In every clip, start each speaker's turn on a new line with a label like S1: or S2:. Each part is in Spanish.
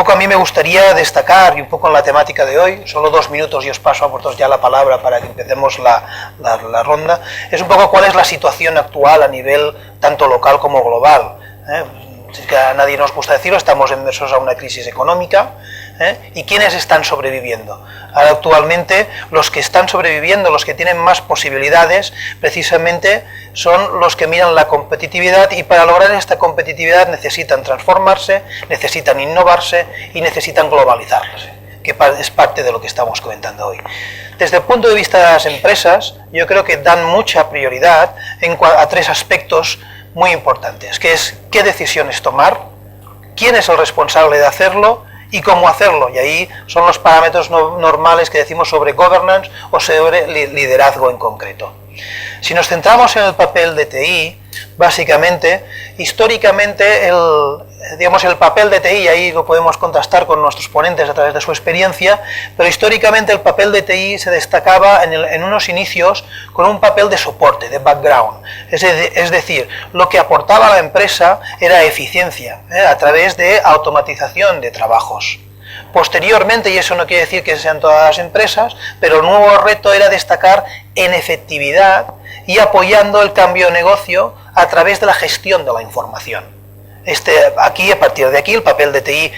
S1: poco a mí me gustaría destacar, y un poco en la temática de hoy, solo 2 minutos y os paso a vosotros ya la palabra para que empecemos la ronda, es un poco cuál es la situación actual a nivel tanto local como global. Que a nadie nos gusta decirlo, estamos inmersos a una crisis económica, y ¿quiénes están sobreviviendo? Ahora, actualmente los que están sobreviviendo, los que tienen más posibilidades, precisamente son los que miran la competitividad, y para lograr esta competitividad necesitan transformarse, necesitan innovarse y necesitan globalizarse, que es parte de lo que estamos comentando hoy. Desde el punto de vista de las empresas, yo creo que dan mucha prioridad a 3 aspectos muy importantes, que es qué decisiones tomar, quién es el responsable de hacerlo y cómo hacerlo, y ahí son los parámetros normales que decimos sobre governance o sobre liderazgo en concreto. Si nos centramos en el papel de TI, básicamente, históricamente el papel de TI, y ahí lo podemos contrastar con nuestros ponentes a través de su experiencia, pero históricamente el papel de TI se destacaba en unos inicios con un papel de soporte, de background, es decir, lo que aportaba a la empresa era eficiencia, a través de automatización de trabajos. Posteriormente, y eso no quiere decir que sean todas las empresas, pero el nuevo reto era destacar en efectividad y apoyando el cambio de negocio a través de la gestión de la información. A partir de aquí, el papel de TI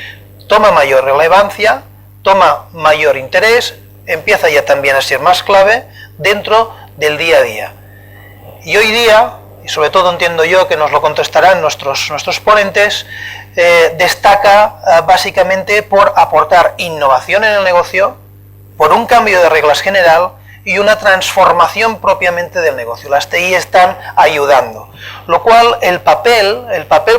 S1: toma mayor relevancia, toma mayor interés, empieza ya también a ser más clave dentro del día a día. Y hoy día, y sobre todo entiendo yo que nos lo contestarán nuestros ponentes, destaca básicamente por aportar innovación en el negocio, por un cambio de reglas general y una transformación propiamente del negocio. Las TI están ayudando, lo cual el papel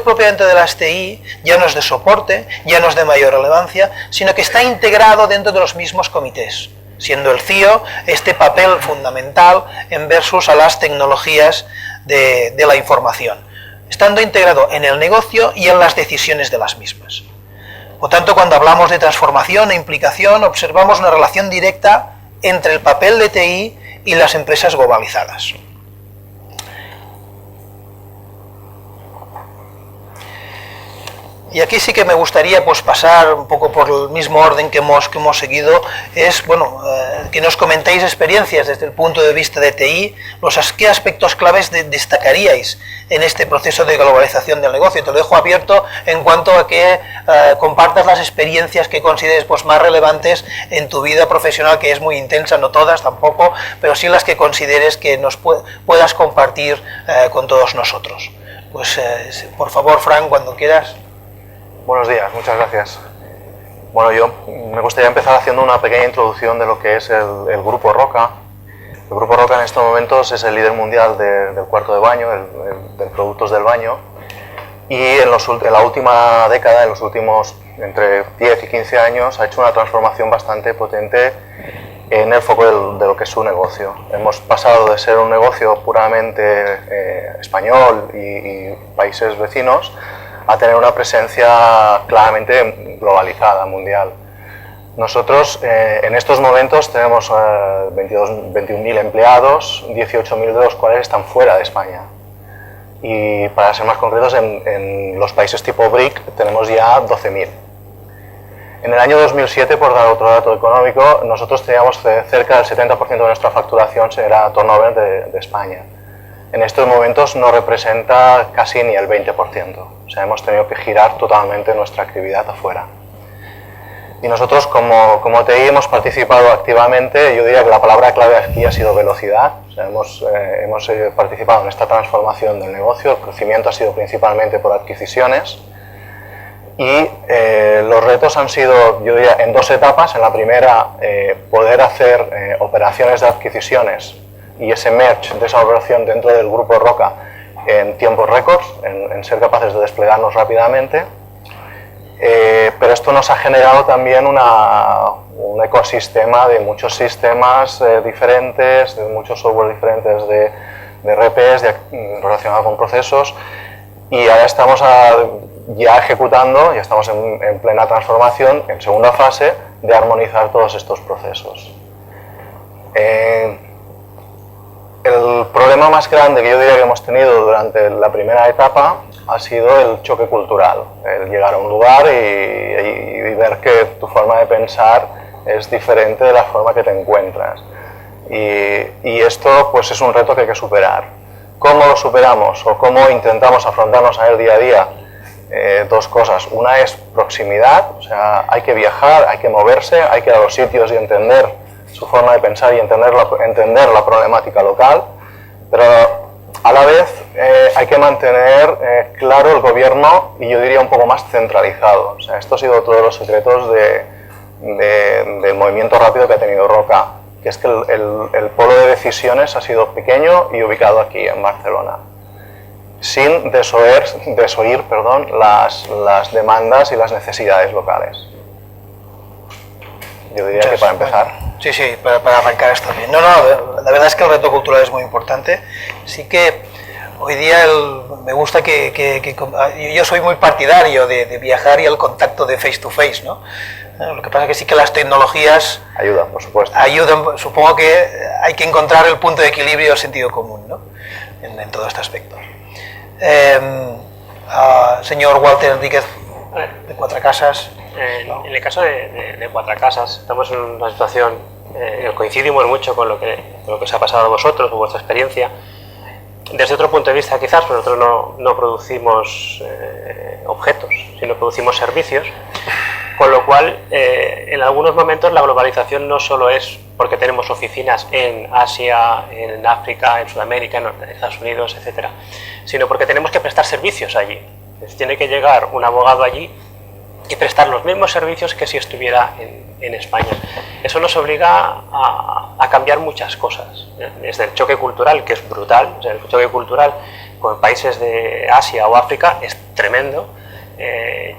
S1: propiamente de las TI ya no es de soporte, ya no es de mayor relevancia, sino que está integrado dentro de los mismos comités, siendo el CIO este papel fundamental en versus a las tecnologías de la información, estando integrado en el negocio y en las decisiones de las mismas. Por tanto, cuando hablamos de transformación e implicación, observamos una relación directa entre el papel de TI y las empresas globalizadas. Y aquí sí que me gustaría pasar un poco por el mismo orden que hemos seguido, es que nos comentéis experiencias desde el punto de vista de TI, qué aspectos claves destacaríais en este proceso de globalización del negocio. Te lo dejo abierto en cuanto a que compartas las experiencias que consideres más relevantes en tu vida profesional, que es muy intensa, no todas tampoco, pero sí las que consideres que nos puedas compartir con todos nosotros. Por favor, Fran, cuando quieras.
S2: Buenos días, muchas gracias. Bueno, yo me gustaría empezar haciendo una pequeña introducción de lo que es el Grupo Roca. El Grupo Roca en estos momentos es el líder mundial del cuarto de baño, de productos del baño, y en la última década, en los últimos entre 10 y 15 años, ha hecho una transformación bastante potente en el foco de lo que es su negocio. Hemos pasado de ser un negocio puramente español y países vecinos a tener una presencia claramente globalizada, mundial. Nosotros en estos momentos tenemos 21.000 empleados, 18.000 de los cuales están fuera de España. Y para ser más concretos, en los países tipo BRIC tenemos ya 12.000. En el año 2007, por dar otro dato económico, nosotros teníamos cerca del 70% de nuestra facturación era turnover de España. En estos momentos no representa casi ni el 20%, o sea, hemos tenido que girar totalmente nuestra actividad afuera. Y nosotros como TI hemos participado activamente, yo diría que la palabra clave aquí ha sido velocidad, o sea, hemos participado en esta transformación del negocio, el crecimiento ha sido principalmente por adquisiciones, y los retos han sido, yo diría, en 2 etapas. En la primera, poder hacer operaciones de adquisiciones y ese merge de esa operación dentro del Grupo Roca en tiempos récords, en ser capaces de desplegarnos rápidamente, pero esto nos ha generado también un ecosistema de muchos sistemas diferentes, de muchos software diferentes de RPs relacionados con procesos, y ahora estamos ya ejecutando, ya estamos en plena transformación, en segunda fase, de armonizar todos estos procesos. El problema más grande que yo diría que hemos tenido durante la primera etapa ha sido el choque cultural, el llegar a un lugar y ver que tu forma de pensar es diferente de la forma que te encuentras. Y esto pues es un reto que hay que superar. ¿Cómo lo superamos o cómo intentamos afrontarnos a él día a día? Dos cosas. Una es proximidad, o sea, hay que viajar, hay que moverse, hay que ir a los sitios y entender su forma de pensar y entender la problemática local, pero a la vez hay que mantener claro el gobierno y yo diría un poco más centralizado. O sea, esto ha sido todos los secretos del movimiento rápido que ha tenido Roca, que es que el polo de decisiones ha sido pequeño y ubicado aquí en Barcelona, sin desoír las demandas y las necesidades locales. Yo diría que para empezar.
S1: Sí, sí, para arrancar está bien. No, la verdad es que el reto cultural es muy importante. Sí que hoy día me gusta yo soy muy partidario de viajar y el contacto de face to face, ¿no? Lo que pasa es que sí que las tecnologías
S2: ayudan, por supuesto.
S1: Ayudan, supongo que hay que encontrar el punto de equilibrio, el sentido común, ¿no? En todo este aspecto. Señor Walter Enríquez, de Quatre Casas.
S3: En el caso de Quatre Casas, estamos en una situación, coincidimos mucho con lo que os ha pasado a vosotros, con vuestra experiencia. Desde otro punto de vista, quizás, pues nosotros no producimos objetos, sino producimos servicios, con lo cual, en algunos momentos, la globalización no solo es porque tenemos oficinas en Asia, en África, en Sudamérica, en Estados Unidos, etcétera, sino porque tenemos que prestar servicios allí. Entonces, tiene que llegar un abogado allí y prestar los mismos servicios que si estuviera en España. Eso nos obliga a cambiar muchas cosas, desde el choque cultural, que es brutal. O sea, el choque cultural con países de Asia o África es tremendo,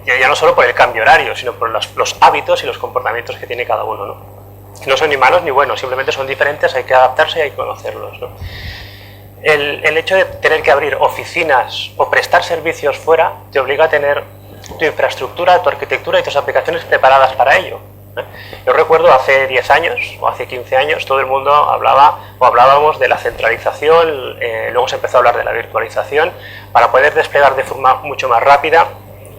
S3: ya no solo por el cambio horario, sino por los hábitos y los comportamientos que tiene cada uno, ¿no? No son ni malos ni buenos, simplemente son diferentes, hay que adaptarse y hay que conocerlos, ¿no? El hecho de tener que abrir oficinas o prestar servicios fuera te obliga a tener tu infraestructura, tu arquitectura y tus aplicaciones preparadas para ello. Yo recuerdo hace 10 años o hace 15 años todo el mundo hablábamos de la centralización, luego se empezó a hablar de la virtualización para poder desplegar de forma mucho más rápida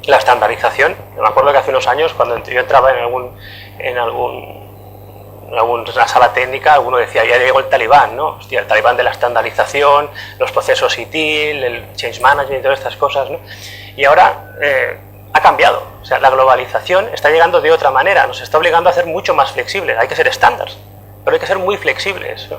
S3: la estandarización. Yo me acuerdo que hace unos años cuando yo entraba en alguna sala técnica, alguno decía, ya llegó el talibán, ¿no? Hostia, el talibán de la estandarización, los procesos ITIL, el change management y todas estas cosas, ¿no? Y ahora ha cambiado, o sea, la globalización está llegando de otra manera, nos está obligando a ser mucho más flexibles, hay que ser estándares, pero hay que ser muy flexibles, ¿no?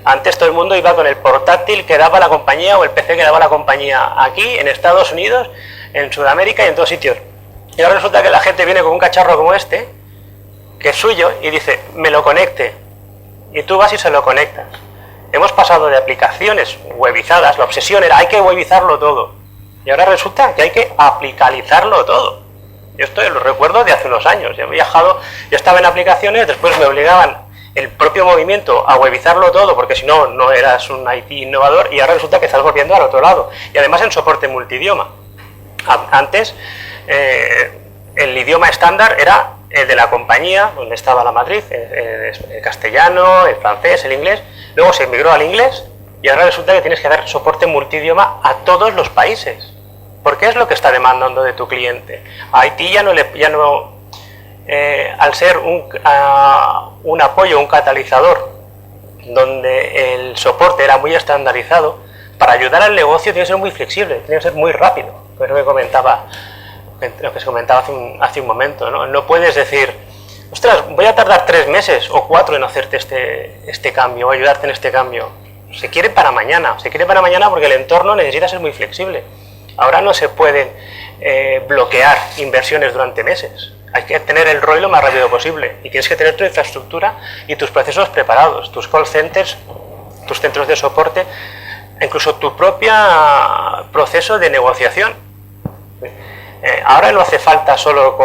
S3: Antes todo el mundo iba con el portátil que daba la compañía o el PC que daba la compañía aquí, en Estados Unidos, en Sudamérica y en todos sitios. Y ahora resulta que la gente viene con un cacharro como este, que es suyo, y dice, me lo conecte, y tú vas y se lo conectas. Hemos pasado de aplicaciones webizadas, la obsesión era, hay que webizarlo todo, y ahora resulta que hay que aplicalizarlo todo. Yo esto lo recuerdo de hace unos años, yo he viajado, yo estaba en aplicaciones, después me obligaban el propio movimiento a webizarlo todo, porque si no, no eras un IT innovador, y ahora resulta que estás volviendo al otro lado, y además en soporte multidioma. Antes, el idioma estándar era el de la compañía, donde estaba la matriz, el castellano, el francés, el inglés, luego se migró al inglés, y ahora resulta que tienes que dar soporte multidioma a todos los países. ¿Por qué es lo que está demandando de tu cliente? A Haití al ser un apoyo, un catalizador, donde el soporte era muy estandarizado, para ayudar al negocio tiene que ser muy flexible, tiene que ser muy rápido, que es lo que se comentaba hace un momento, ¿no? No puedes decir, ostras, voy a tardar 3 meses o 4 en hacerte este cambio, o ayudarte en este cambio. Se quiere para mañana porque el entorno necesita ser muy flexible. Ahora no se pueden bloquear inversiones durante meses. Hay que tener el ROI lo más rápido posible y tienes que tener tu infraestructura y tus procesos preparados, tus call centers, tus centros de soporte, incluso tu propio proceso de negociación. Ahora no hace falta solo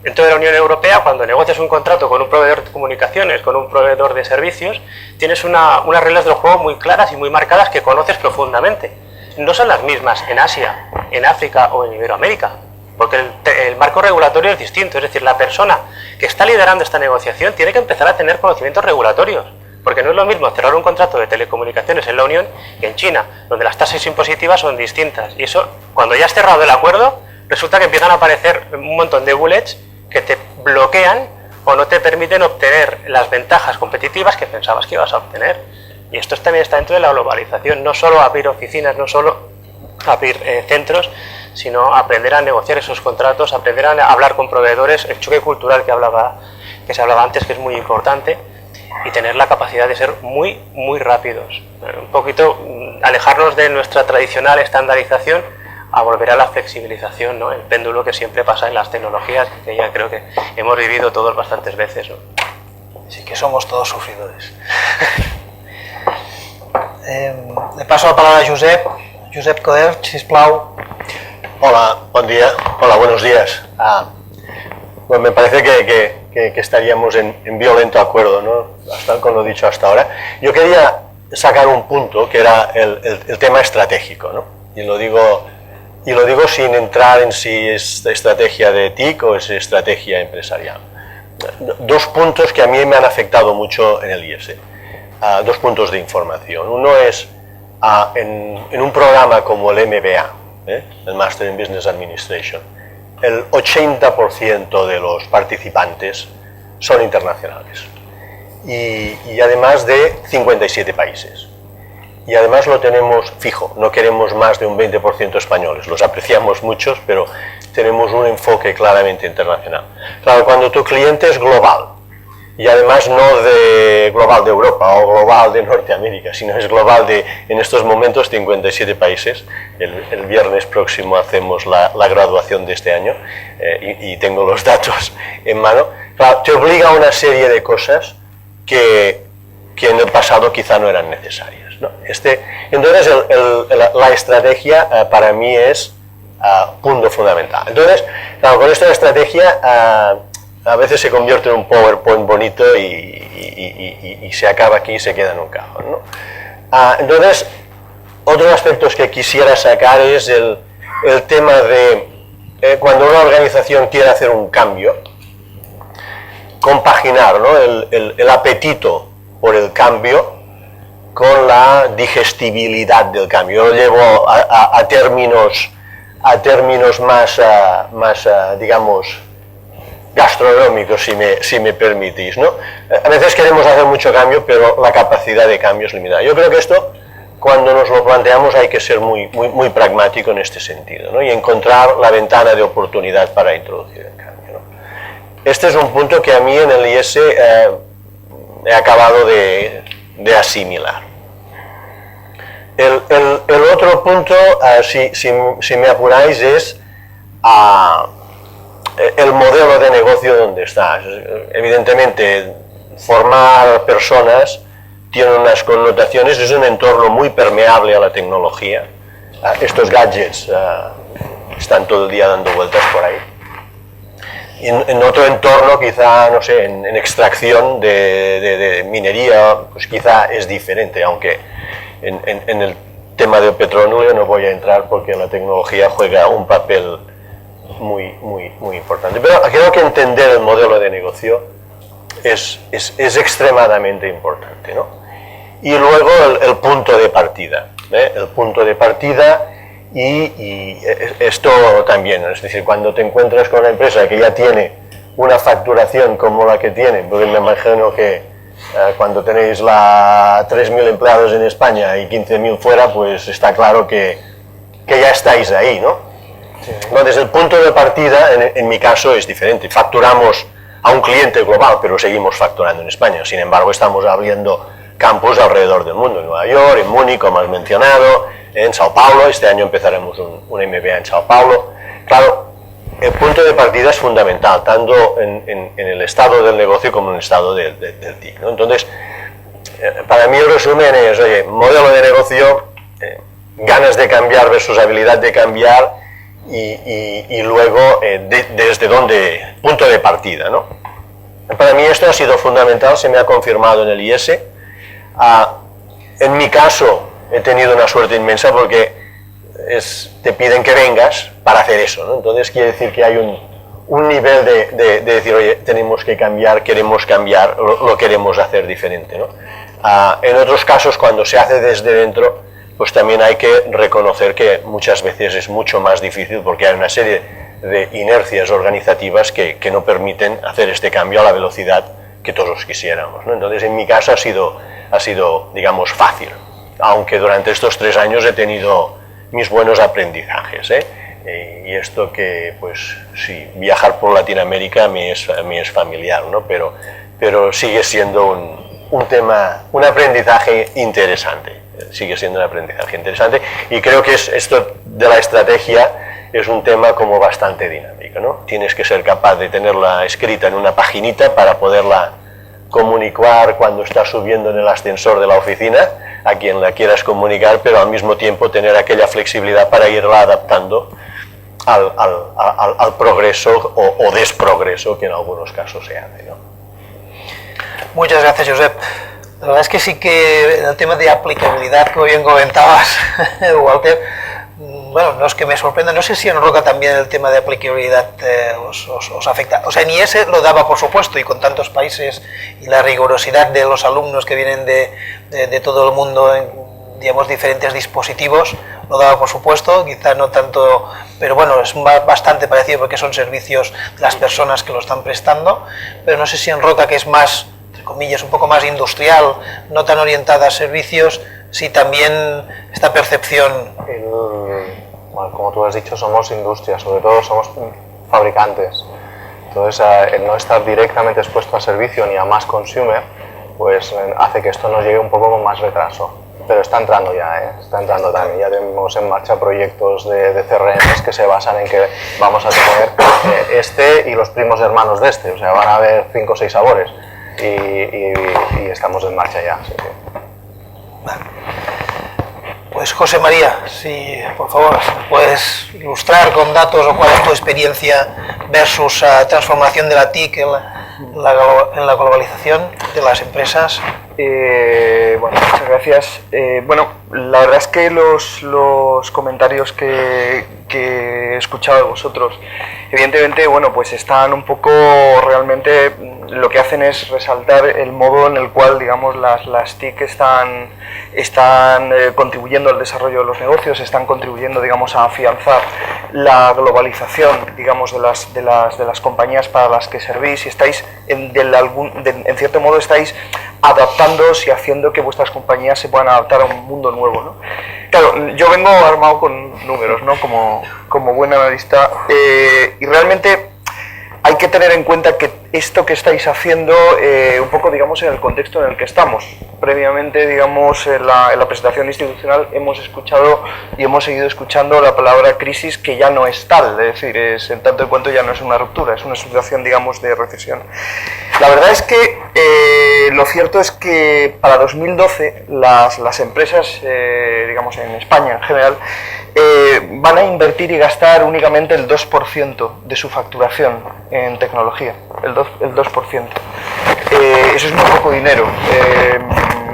S3: en toda la Unión Europea, cuando negocias un contrato con un proveedor de comunicaciones, con un proveedor de servicios, tienes unas reglas del juego muy claras y muy marcadas que conoces profundamente. No son las mismas en Asia, en África o en Iberoamérica, porque el marco regulatorio es distinto, es decir, la persona que está liderando esta negociación tiene que empezar a tener conocimientos regulatorios, Porque no es lo mismo cerrar un contrato de telecomunicaciones en la Unión que en China, donde las tasas impositivas son distintas. Y eso, cuando ya has cerrado el acuerdo, resulta que empiezan a aparecer un montón de bullets que te bloquean o no te permiten obtener las ventajas competitivas que pensabas que ibas a obtener. Y esto también está dentro de la globalización, no solo abrir oficinas, no solo abrir centros, sino aprender a negociar esos contratos, aprender a hablar con proveedores, el choque cultural que se hablaba antes, que es muy importante, y tener la capacidad de ser muy rápidos. Un poquito alejarnos de nuestra tradicional estandarización a volver a la flexibilización, ¿no? El péndulo que siempre pasa en las tecnologías, que ya creo que hemos vivido todos bastantes veces, ¿no?
S1: Sí que somos todos sufridores. Le paso la palabra a Josep. Josep Coder, sisplau.
S4: Hola, buen día. Hola, buenos días. Bueno, me parece que estaríamos en violento acuerdo, ¿no? Hasta con lo dicho hasta ahora. Yo quería sacar un punto que era el tema estratégico, ¿no? Y lo digo sin entrar en si es estrategia de TIC o es estrategia empresarial. Dos puntos que a mí me han afectado mucho en el IES. Dos puntos de información. Uno es en un programa como el MBA, el Master in Business Administration, el 80% de los participantes son internacionales y además de 57 países. Y además lo tenemos fijo, no queremos más de un 20% españoles, los apreciamos muchos, pero tenemos un enfoque claramente internacional. Claro, cuando tu cliente es global, y además no global de Europa o global de Norteamérica, sino es global de, en estos momentos, 57 países. El viernes próximo hacemos la graduación de este año y tengo los datos en mano. Claro, te obliga a una serie de cosas que en el pasado quizá no eran necesarias, ¿no? Entonces la estrategia para mí es punto fundamental. Entonces, claro, con esta estrategia a veces se convierte en un PowerPoint bonito y se acaba aquí y se queda en un cajón, ¿no? Entonces, otros aspectos que quisiera sacar es el tema de cuando una organización quiere hacer un cambio, compaginar, ¿no? el apetito por el cambio con la digestibilidad del cambio. Yo lo llevo a términos más, digamos, gastronómicos, si me permitís, ¿no? A veces queremos hacer mucho cambio, pero la capacidad de cambio es limitada. Yo creo que esto, cuando nos lo planteamos, hay que ser muy pragmático en este sentido, ¿no? Y encontrar la ventana de oportunidad para introducir el cambio, ¿no? Este es un punto que a mí en el IES he acabado de asimilar. El otro punto, si me apuráis, es el modelo de negocio donde estás. Evidentemente, formar personas tiene unas connotaciones, es un entorno muy permeable a la tecnología. Estos gadgets están todo el día dando vueltas por ahí. En otro entorno, quizá, no sé, en extracción de minería, pues quizá es diferente, aunque en el tema del petróleo no voy a entrar porque la tecnología juega un papel muy importante. Pero creo que entender el modelo de negocio es extremadamente importante, ¿no? Y luego el punto de partida, el punto de partida y esto también, es decir, cuando te encuentras con una empresa que ya tiene una facturación como la que tiene, porque me imagino que cuando tenéis 3.000 empleados en España y 15.000 fuera, pues está claro que ya estáis ahí, ¿no? Entonces, el punto de partida, en mi caso, es diferente. Facturamos a un cliente global, pero seguimos facturando en España. Sin embargo, estamos abriendo campos alrededor del mundo, en Nueva York, en Múnich, como has mencionado, en Sao Paulo. Este año empezaremos un MBA en Sao Paulo. Claro, el punto de partida es fundamental, tanto en el estado del negocio como en el estado del TIC, ¿no? Entonces, para mí el resumen es, oye, modelo de negocio, ganas de cambiar versus habilidad de cambiar, y luego desde dónde, punto de partida, ¿no? Para mí esto ha sido fundamental, se me ha confirmado en el IES. En mi caso he tenido una suerte inmensa porque te piden que vengas para hacer eso, ¿no? Entonces quiere decir que hay un nivel de decir, oye, tenemos que cambiar, queremos cambiar, lo queremos hacer diferente, ¿no? En otros casos, cuando se hace desde dentro, pues también hay que reconocer que muchas veces es mucho más difícil porque hay una serie de inercias organizativas que no permiten hacer este cambio a la velocidad que todos quisiéramos, ¿no? Entonces, en mi caso ha sido, digamos, fácil, aunque durante estos 3 años he tenido mis buenos aprendizajes, y esto que, pues, sí, viajar por Latinoamérica me es familiar, ¿no? Pero sigue siendo un aprendizaje interesante, y creo que esto de la estrategia es un tema como bastante dinámico, ¿no? Tienes que ser capaz de tenerla escrita en una paginita para poderla comunicar cuando estás subiendo en el ascensor de la oficina a quien la quieras comunicar, pero al mismo tiempo tener aquella flexibilidad para irla adaptando al progreso o desprogreso que en algunos casos se hace, ¿no?
S1: Muchas gracias, Josep. La verdad es que sí que el tema de aplicabilidad, como bien comentabas, Walter, bueno, no es que me sorprenda, no sé si en Roca también el tema de aplicabilidad os afecta. O sea, ni ese lo daba, por supuesto, y con tantos países y la rigurosidad de los alumnos que vienen de todo el mundo en, digamos, diferentes dispositivos, lo daba, por supuesto, quizá no tanto, pero bueno, es bastante parecido porque son servicios de las personas que lo están prestando, pero no sé si en Roca, que es más, entre comillas, un poco más industrial, no tan orientada a servicios, si también esta percepción...
S2: Bueno, como tú has dicho, somos industria, sobre todo somos fabricantes. Entonces, el no estar directamente expuesto a servicio ni a más consumer, pues hace que esto nos llegue un poco con más retraso. Pero está entrando ya, está entrando también. Ya tenemos en marcha proyectos de CRMs que se basan en que vamos a tener este y los primos hermanos de este. O sea, van a haber 5 o 6 sabores y estamos en marcha ya. Sí, sí.
S1: Vale. Pues José María, si por favor puedes ilustrar con datos o cuál es tu experiencia versus transformación de la TIC en la globalización de las empresas.
S5: Bueno, muchas gracias. Bueno, la verdad es que los comentarios que he escuchado de vosotros, evidentemente, bueno, pues están un poco, realmente lo que hacen es resaltar el modo en el cual, digamos, las TIC están contribuyendo al desarrollo de los negocios, están contribuyendo, digamos, a afianzar la globalización, digamos, de las compañías para las que servís, y estáis, en cierto modo, estáis adaptándoos y haciendo que vuestras compañías se puedan adaptar a un mundo nuevo, ¿no? Claro, yo vengo armado con números, ¿no? Como buen analista, y realmente hay que tener en cuenta que esto que estáis haciendo, un poco, digamos, en el contexto en el que estamos. Previamente, digamos, en la presentación institucional hemos escuchado y hemos seguido escuchando la palabra crisis, que ya no es tal, es decir, es en tanto en cuanto ya no es una ruptura, es una situación, digamos, de recesión. La verdad es que lo cierto es que para 2012 las empresas, digamos, en España en general, van a invertir y gastar únicamente el 2% de su facturación en tecnología, el 2%. Eso es muy poco dinero,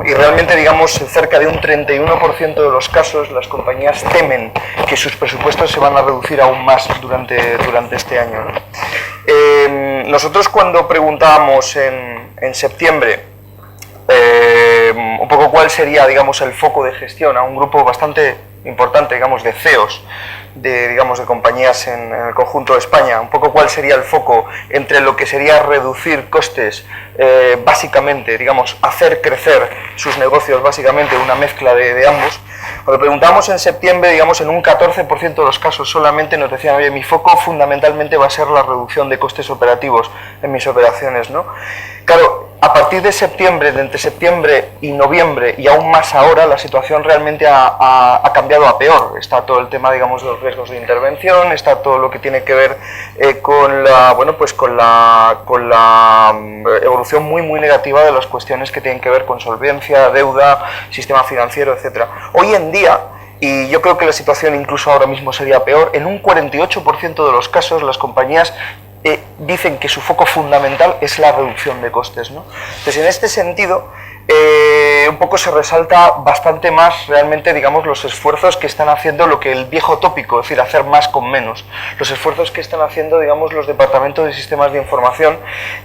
S5: y realmente, digamos, cerca de un 31% de los casos las compañías temen que sus presupuestos se van a reducir aún más durante este año, ¿no? Nosotros, cuando preguntábamos en septiembre un poco cuál sería, digamos, el foco de gestión a un grupo bastante importante, digamos, de CEOs de compañías en el conjunto de España, un poco cuál sería el foco entre lo que sería reducir costes, básicamente, digamos, hacer crecer sus negocios, básicamente una mezcla de ambos. Cuando preguntamos en septiembre, digamos, en un 14% de los casos solamente nos decían: oye, mi foco fundamentalmente va a ser la reducción de costes operativos en mis operaciones, ¿no? Claro, a partir de septiembre, de entre septiembre y noviembre, y aún más ahora, la situación realmente ha cambiado a peor. Está todo el tema, digamos, de los riesgos de intervención, está todo lo que tiene que ver con la evolución muy negativa de las cuestiones que tienen que ver con solvencia, deuda, sistema financiero, etcétera. Hoy en día, y yo creo que la situación incluso ahora mismo sería peor, en un 48% de los casos las compañías dicen que su foco fundamental es la reducción de costes, ¿no? Entonces, en este sentido, un poco se resalta bastante más realmente, digamos, los esfuerzos que están haciendo lo que el viejo tópico, es decir, hacer más con menos. Los esfuerzos que están haciendo, digamos, los departamentos de sistemas de información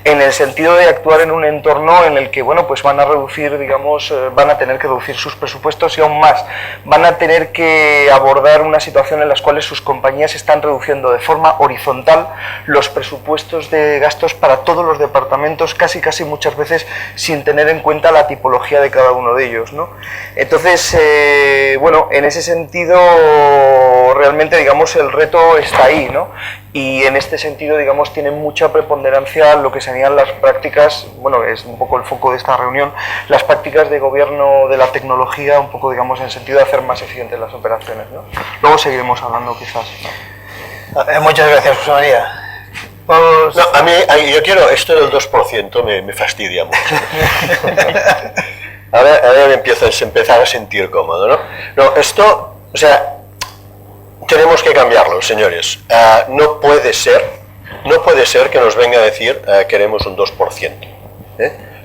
S5: en el sentido de actuar en un entorno en el que, bueno, pues van a reducir, digamos, van a tener que reducir sus presupuestos y aún más, van a tener que abordar una situación en la cual sus compañías están reduciendo de forma horizontal los presupuestos de gastos para todos los departamentos, casi muchas veces sin tener en cuenta la tipología de cada uno de ellos, ¿no? Entonces, bueno, en ese sentido, realmente, digamos, el reto está ahí, ¿no? Y en este sentido, digamos, tiene mucha preponderancia lo que serían las prácticas, bueno, es un poco el foco de esta reunión, las prácticas de gobierno de la tecnología, un poco, digamos, en el sentido de hacer más eficientes las operaciones, ¿no? Luego seguiremos hablando, quizás, ¿no?
S1: Muchas gracias, José María.
S4: No, a mí, yo quiero, esto del 2% me fastidia mucho. Ahora me empiezo a empezar a sentir cómodo, ¿no? No, esto, o sea, tenemos que cambiarlo, señores. No puede ser que nos venga a decir queremos un 2%.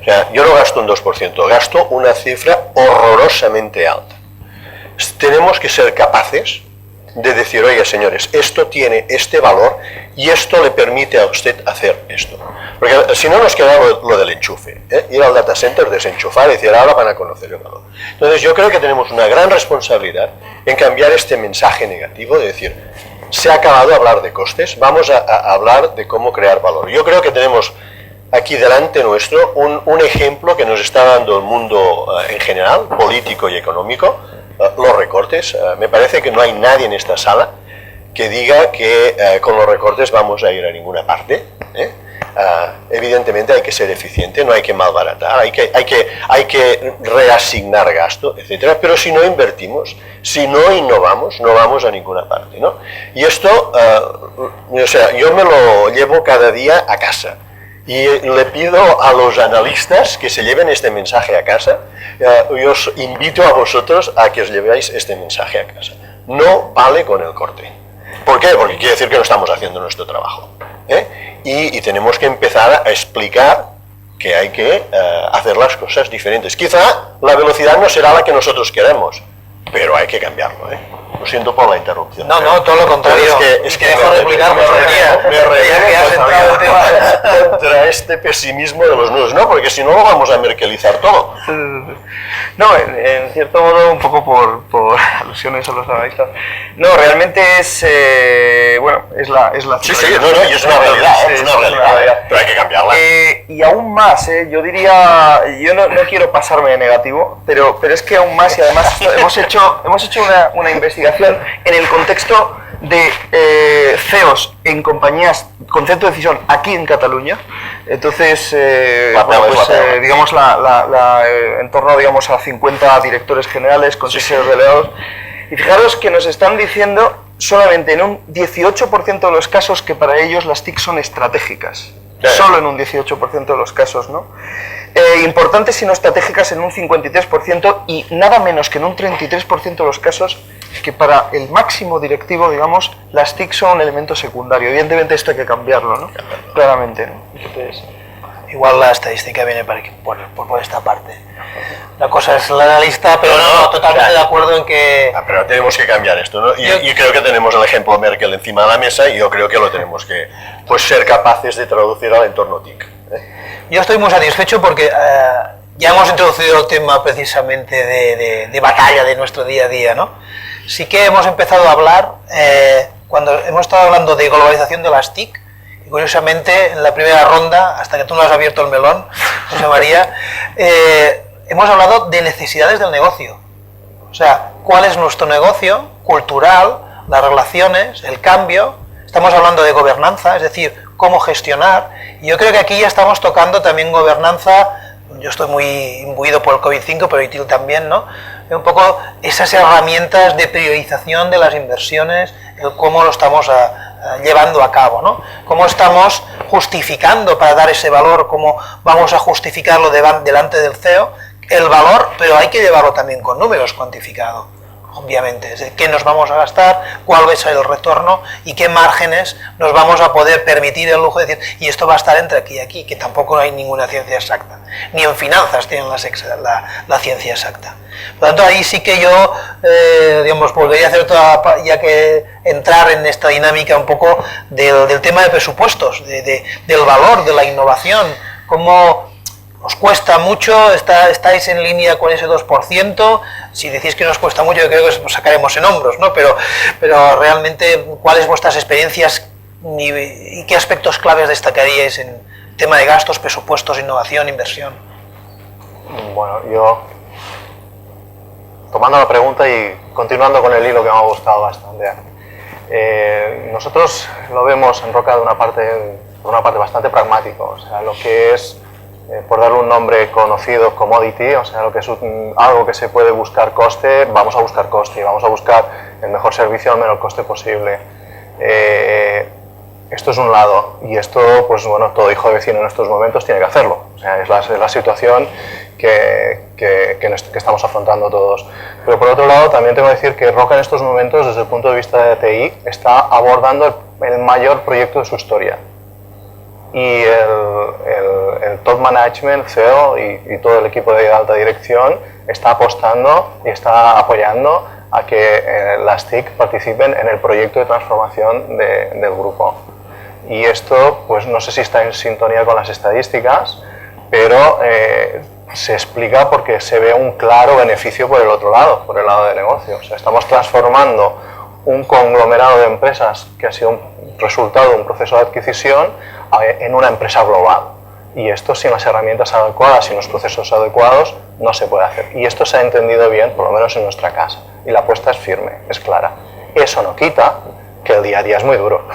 S4: O sea, yo no gasto un 2%, gasto una cifra horrorosamente alta. Tenemos que ser capaces de decir, oye, señores, esto tiene este valor y esto le permite a usted hacer esto. Porque si no nos queda lo del enchufe, ir al data center, desenchufar y decir, ahora van a conocer el valor. Entonces yo creo que tenemos una gran responsabilidad en cambiar este mensaje negativo de decir, se ha acabado hablar de costes, vamos a hablar de cómo crear valor. Yo creo que tenemos aquí delante nuestro un ejemplo que nos está dando el mundo en general, político y económico, los recortes. Me parece que no hay nadie en esta sala que diga que con los recortes vamos a ir a ninguna parte. Evidentemente hay que ser eficiente, no hay que malbaratar, hay que reasignar gasto, etcétera. Pero si no invertimos, si no innovamos, no vamos a ninguna parte, ¿no? Y esto, o sea, yo me lo llevo cada día a casa. Y le pido a los analistas que se lleven este mensaje a casa. Yo os invito a vosotros a que os llevéis este mensaje a casa. No vale con el corte. ¿Por qué? Porque quiere decir que no estamos haciendo nuestro trabajo. Y tenemos que empezar a explicar que hay que hacer las cosas diferentes. Quizá la velocidad no será la que nosotros queremos, pero hay que cambiarlo. Lo siento por la interrupción.
S1: No, todo lo contrario.
S4: Es que
S1: dejo de explicar,
S4: contra este pesimismo de los nudos, ¿no? Porque si no vamos a merkelizar todo.
S5: No, en cierto modo, un poco por alusiones a los analistas. No, realmente es, bueno, es la
S4: Sí, y es una realidad, es una realidad, pero hay que cambiarla.
S5: Y aún más, yo diría, yo no quiero pasarme de negativo, pero es que aún más, y además hemos hecho una investigación en el contexto de CEOs en compañías con centro de decisión aquí en Cataluña. Entonces, digamos, en torno, digamos, a 50 directores generales, consejeros delegados, y fijaros que nos están diciendo solamente en un 18% de los casos que para ellos las TIC son estratégicas. Solo en un 18% de los casos, ¿no? Importantes y no estratégicas en un 53% y nada menos que en un 33% de los casos que para el máximo directivo, digamos, las TIC son un elemento secundario. Evidentemente esto hay que cambiarlo, ¿no? Claramente, ¿no? Entonces,
S1: igual la estadística viene por esta parte. La cosa es la analista, pero no, totalmente de acuerdo en que...
S4: Pero tenemos que cambiar esto, ¿no? Y creo que tenemos el ejemplo Merkel encima de la mesa y yo creo que lo tenemos que ser capaces de traducir al entorno TIC.
S1: Yo estoy muy satisfecho porque ya hemos introducido el tema precisamente de batalla de nuestro día a día, ¿no? Sí que hemos empezado a hablar, cuando hemos estado hablando de globalización de las TIC, y curiosamente en la primera ronda, hasta que tú no has abierto el melón, José María, hemos hablado de necesidades del negocio. O sea, ¿cuál es nuestro negocio cultural, las relaciones, el cambio? Estamos hablando de gobernanza, es decir, cómo gestionar, y yo creo que aquí ya estamos tocando también gobernanza. Yo estoy muy imbuido por el COVID-5, pero ITIL también, ¿no? Un poco esas herramientas de priorización de las inversiones, el cómo lo estamos llevando a cabo, ¿no? Cómo estamos justificando para dar ese valor, cómo vamos a justificarlo delante del CEO, el valor, pero hay que llevarlo también con números cuantificados. obviamente, es decir, qué nos vamos a gastar, cuál va a ser el retorno y qué márgenes nos vamos a poder permitir el lujo de decir, y esto va a estar entre aquí y aquí, que tampoco hay ninguna ciencia exacta, ni en finanzas tienen la ciencia exacta. Por lo tanto, ahí sí que yo, digamos, volvería a hacer ya que entrar en esta dinámica un poco del tema de presupuestos, del valor de la innovación, cómo os cuesta mucho, estáis en línea con ese 2%, si decís que nos cuesta mucho, yo creo que os sacaremos en hombros, ¿no? Pero realmente, ¿cuáles vuestras experiencias y qué aspectos claves destacaríais en tema de gastos, presupuestos, innovación, inversión?
S2: Bueno, yo, tomando la pregunta y continuando con el hilo que me ha gustado bastante, nosotros lo vemos en Roca por una parte bastante pragmático, o sea, lo que es, por darle un nombre conocido, commodity, o sea, lo que es algo que se puede buscar coste, vamos a buscar coste y vamos a buscar el mejor servicio al menor coste posible. Esto es un lado, y esto, pues bueno, todo hijo de vecino en estos momentos tiene que hacerlo, o sea, es la situación que estamos afrontando todos. Pero por otro lado, también tengo que decir que Roca en estos momentos, desde el punto de vista de TI, está abordando el mayor proyecto de su historia. Y el top management, CEO y todo el equipo de alta dirección está apostando y está apoyando a que las TIC participen en el proyecto de transformación del grupo. Y esto, pues no sé si está en sintonía con las estadísticas, pero se explica porque se ve un claro beneficio por el otro lado, por el lado de negocio. O sea, estamos transformando un conglomerado de empresas que ha sido un resultado de un proceso de adquisición en una empresa global. Y esto sin las herramientas adecuadas, sin los procesos adecuados, no se puede hacer. Y esto se ha entendido bien, por lo menos en nuestra casa. Y la apuesta es firme, es clara. Eso no quita que el día a día es muy duro.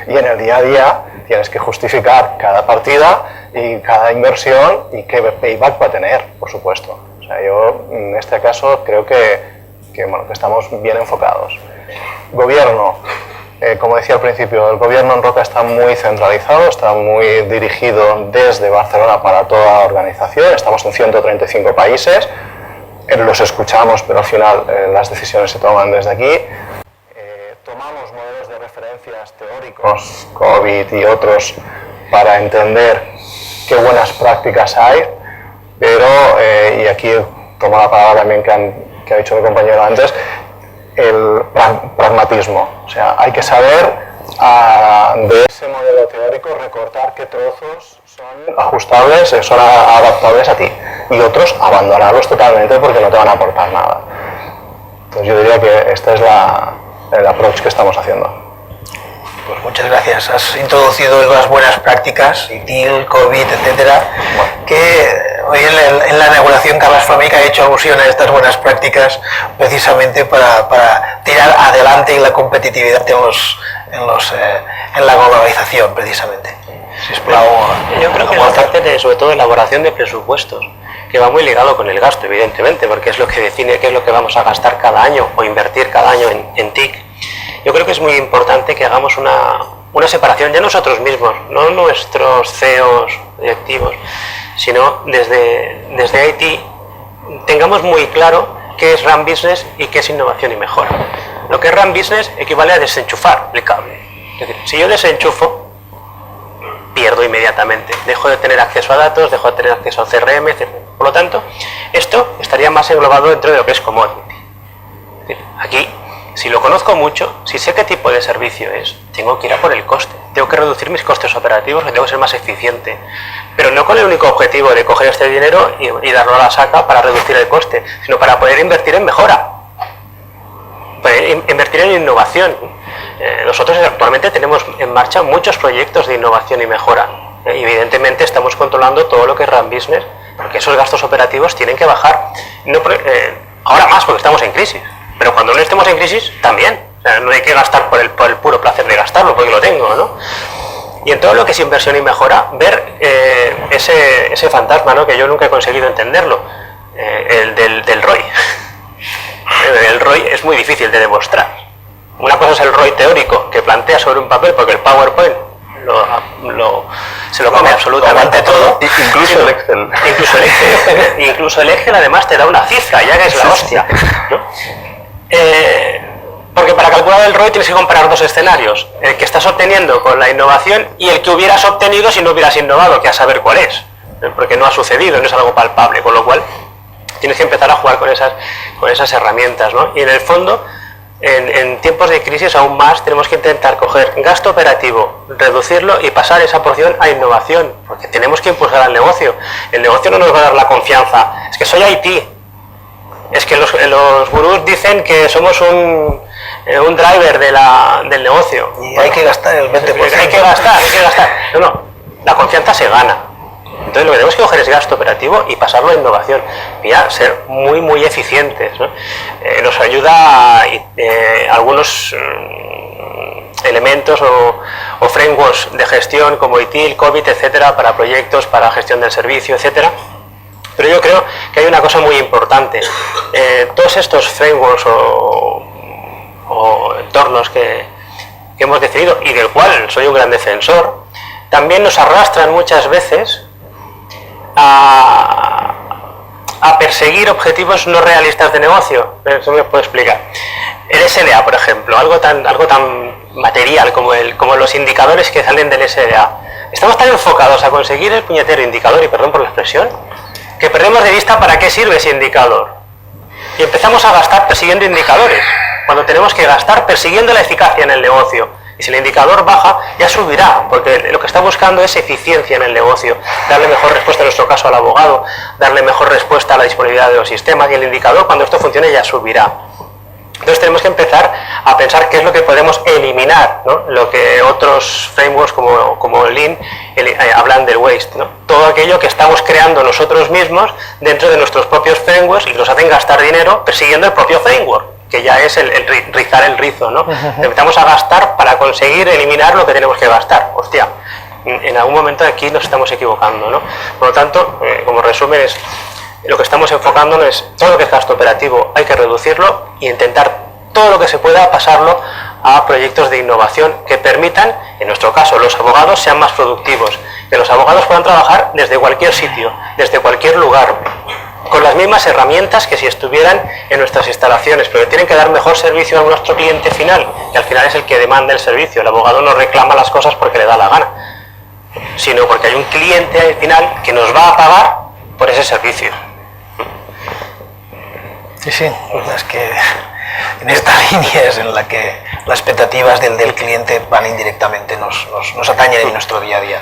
S2: Y en el día a día tienes que justificar cada partida y cada inversión y qué payback va a tener, por supuesto. O sea, yo en este caso creo que estamos bien enfocados. Gobierno. Como decía al principio, el gobierno en Roca está muy centralizado, está muy dirigido desde Barcelona para toda la organización, estamos en 135 países, los escuchamos, pero al final las decisiones se toman desde aquí. Tomamos modelos de referencias teóricos, COVID y otros, para entender qué buenas prácticas hay, pero, y aquí tomo la palabra también que ha dicho mi compañero antes, el pragmatismo, o sea, hay que saber de ese modelo teórico recortar qué trozos son ajustables, son adaptables a ti, y otros abandonarlos totalmente porque no te van a aportar nada. Entonces yo diría que esta es el approach que estamos haciendo.
S1: Pues muchas gracias. Has introducido las buenas prácticas, ITIL, COVID, etcétera, que hoy en la inauguración Carles Flamenca ha hecho alusión a estas buenas prácticas precisamente para tirar adelante la competitividad en la globalización, precisamente.
S3: Yo creo que la parte de, sobre todo, elaboración de presupuestos, que va muy ligado con el gasto, evidentemente, porque es lo que define qué es lo que vamos a gastar cada año o invertir cada año en TIC. Yo creo que es muy importante que hagamos una separación, ya nosotros mismos, no nuestros CEOs directivos, sino desde IT, tengamos muy claro qué es Run Business y qué es innovación y mejora. Lo que es Run Business equivale a desenchufar el cable. Es decir, si yo desenchufo, pierdo inmediatamente, dejo de tener acceso a datos, dejo de tener acceso a CRM, etc. Por lo tanto, esto estaría más englobado dentro de lo que es commodity. Es decir, aquí, si lo conozco mucho, si sé qué tipo de servicio es, tengo que ir a por el coste. Tengo que reducir mis costes operativos, tengo que ser más eficiente. Pero no con el único objetivo de coger este dinero y darlo a la saca para reducir el coste, sino para poder invertir en mejora, poder invertir en innovación. Nosotros actualmente tenemos en marcha muchos proyectos de innovación y mejora. Evidentemente estamos controlando todo lo que es Run Business, porque esos gastos operativos tienen que bajar. Ahora más, porque estamos en crisis. Pero cuando no estemos en crisis, también. O sea, no hay que gastar por el puro placer de gastarlo, porque lo tengo, ¿no? Y en todo lo que es inversión y mejora, ver ese fantasma, ¿no? Que yo nunca he conseguido entenderlo, el del ROI. El ROI es muy difícil de demostrar. Una cosa es el ROI teórico, que plantea sobre un papel, porque el PowerPoint se lo come absolutamente todo.
S2: Incluso el Excel.
S3: Incluso el Excel además te da una cifra, ya que es la hostia, ¿no? Porque para calcular el ROI tienes que comparar dos escenarios, el que estás obteniendo con la innovación y el que hubieras obtenido si no hubieras innovado, que a saber cuál es, porque no ha sucedido, no es algo palpable, con lo cual tienes que empezar a jugar con esas herramientas, ¿no? Y en el fondo, en tiempos de crisis aún más, tenemos que intentar coger gasto operativo, reducirlo y pasar esa porción a innovación, porque tenemos que impulsar al negocio. El negocio no nos va a dar la confianza, es que soy IT, es que los gurús dicen que somos un driver del negocio.
S1: Y hay que gastar el 20%.
S3: Hay que gastar. No, la confianza se gana. Entonces lo que tenemos que coger es gasto operativo y pasarlo a innovación y a ser muy muy eficientes, ¿no? Nos ayuda algunos elementos o frameworks de gestión como ITIL, COVID, etcétera, para proyectos, para gestión del servicio, etcétera. Pero yo creo que hay una cosa muy importante. Todos estos frameworks o entornos que hemos definido y del cual soy un gran defensor, también nos arrastran muchas veces a perseguir objetivos no realistas de negocio. Eso me puedo explicar. El SLA, por ejemplo, algo tan material como los indicadores que salen del SLA. Estamos tan enfocados a conseguir el puñetero indicador, y perdón por la expresión, que perdemos de vista para qué sirve ese indicador. Y empezamos a gastar persiguiendo indicadores, cuando tenemos que gastar persiguiendo la eficacia en el negocio. Y si el indicador baja, ya subirá, porque lo que está buscando es eficiencia en el negocio, darle mejor respuesta, en nuestro caso, al abogado, darle mejor respuesta a la disponibilidad de los sistemas, y el indicador, cuando esto funcione, ya subirá. Entonces tenemos que empezar a pensar qué es lo que podemos eliminar, ¿no? Lo que otros frameworks como el Lean hablan del waste, ¿no? Todo aquello que estamos creando nosotros mismos dentro de nuestros propios frameworks y que nos hacen gastar dinero persiguiendo el propio framework, que ya es el rizar el rizo, ¿no? Empezamos a gastar para conseguir eliminar lo que tenemos que gastar. Hostia, en algún momento aquí nos estamos equivocando, ¿no? Por lo tanto, como resumen, es lo que estamos enfocando es todo lo que es gasto operativo, hay que reducirlo e intentar todo lo que se pueda pasarlo a proyectos de innovación que permitan, en nuestro caso, los abogados sean más productivos, que los abogados puedan trabajar desde cualquier sitio, desde cualquier lugar, con las mismas herramientas que si estuvieran en nuestras instalaciones, pero que tienen que dar mejor servicio a nuestro cliente final, que al final es el que demanda el servicio. El abogado no reclama las cosas porque le da la gana, sino porque hay un cliente final que nos va a pagar por ese servicio.
S1: Sí, es que en esta línea es en la que las expectativas del cliente van indirectamente, nos atañen en nuestro día a día.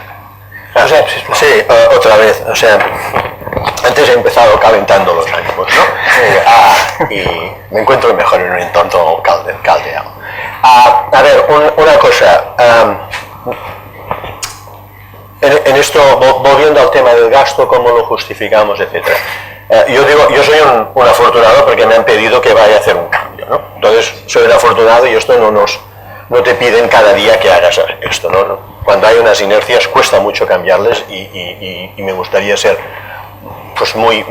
S4: O sea, sí, otra vez, o sea, antes he empezado calentando los ánimos, ¿no? Y me encuentro mejor en un entorno caldeado. A ver, una cosa, en esto, volviendo al tema del gasto, cómo lo justificamos, etcétera. Yo digo, yo soy un afortunado porque me han pedido que vaya a hacer un cambio, ¿no? Entonces, soy un afortunado y esto no te piden cada día que hagas esto, ¿no? Cuando hay unas inercias cuesta mucho cambiarles y me gustaría ser pues muy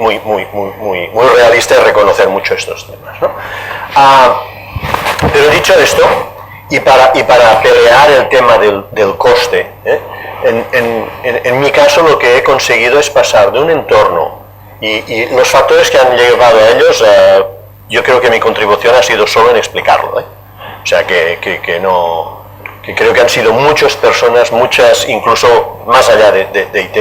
S4: realista y reconocer mucho estos temas, ¿no? Pero dicho esto, y para pelear el tema del coste, en mi caso lo que he conseguido es pasar de un entorno y los factores que han llevado a ellos, yo creo que mi contribución ha sido solo en explicarlo, o sea que creo que han sido muchas personas, muchas incluso más allá de IT,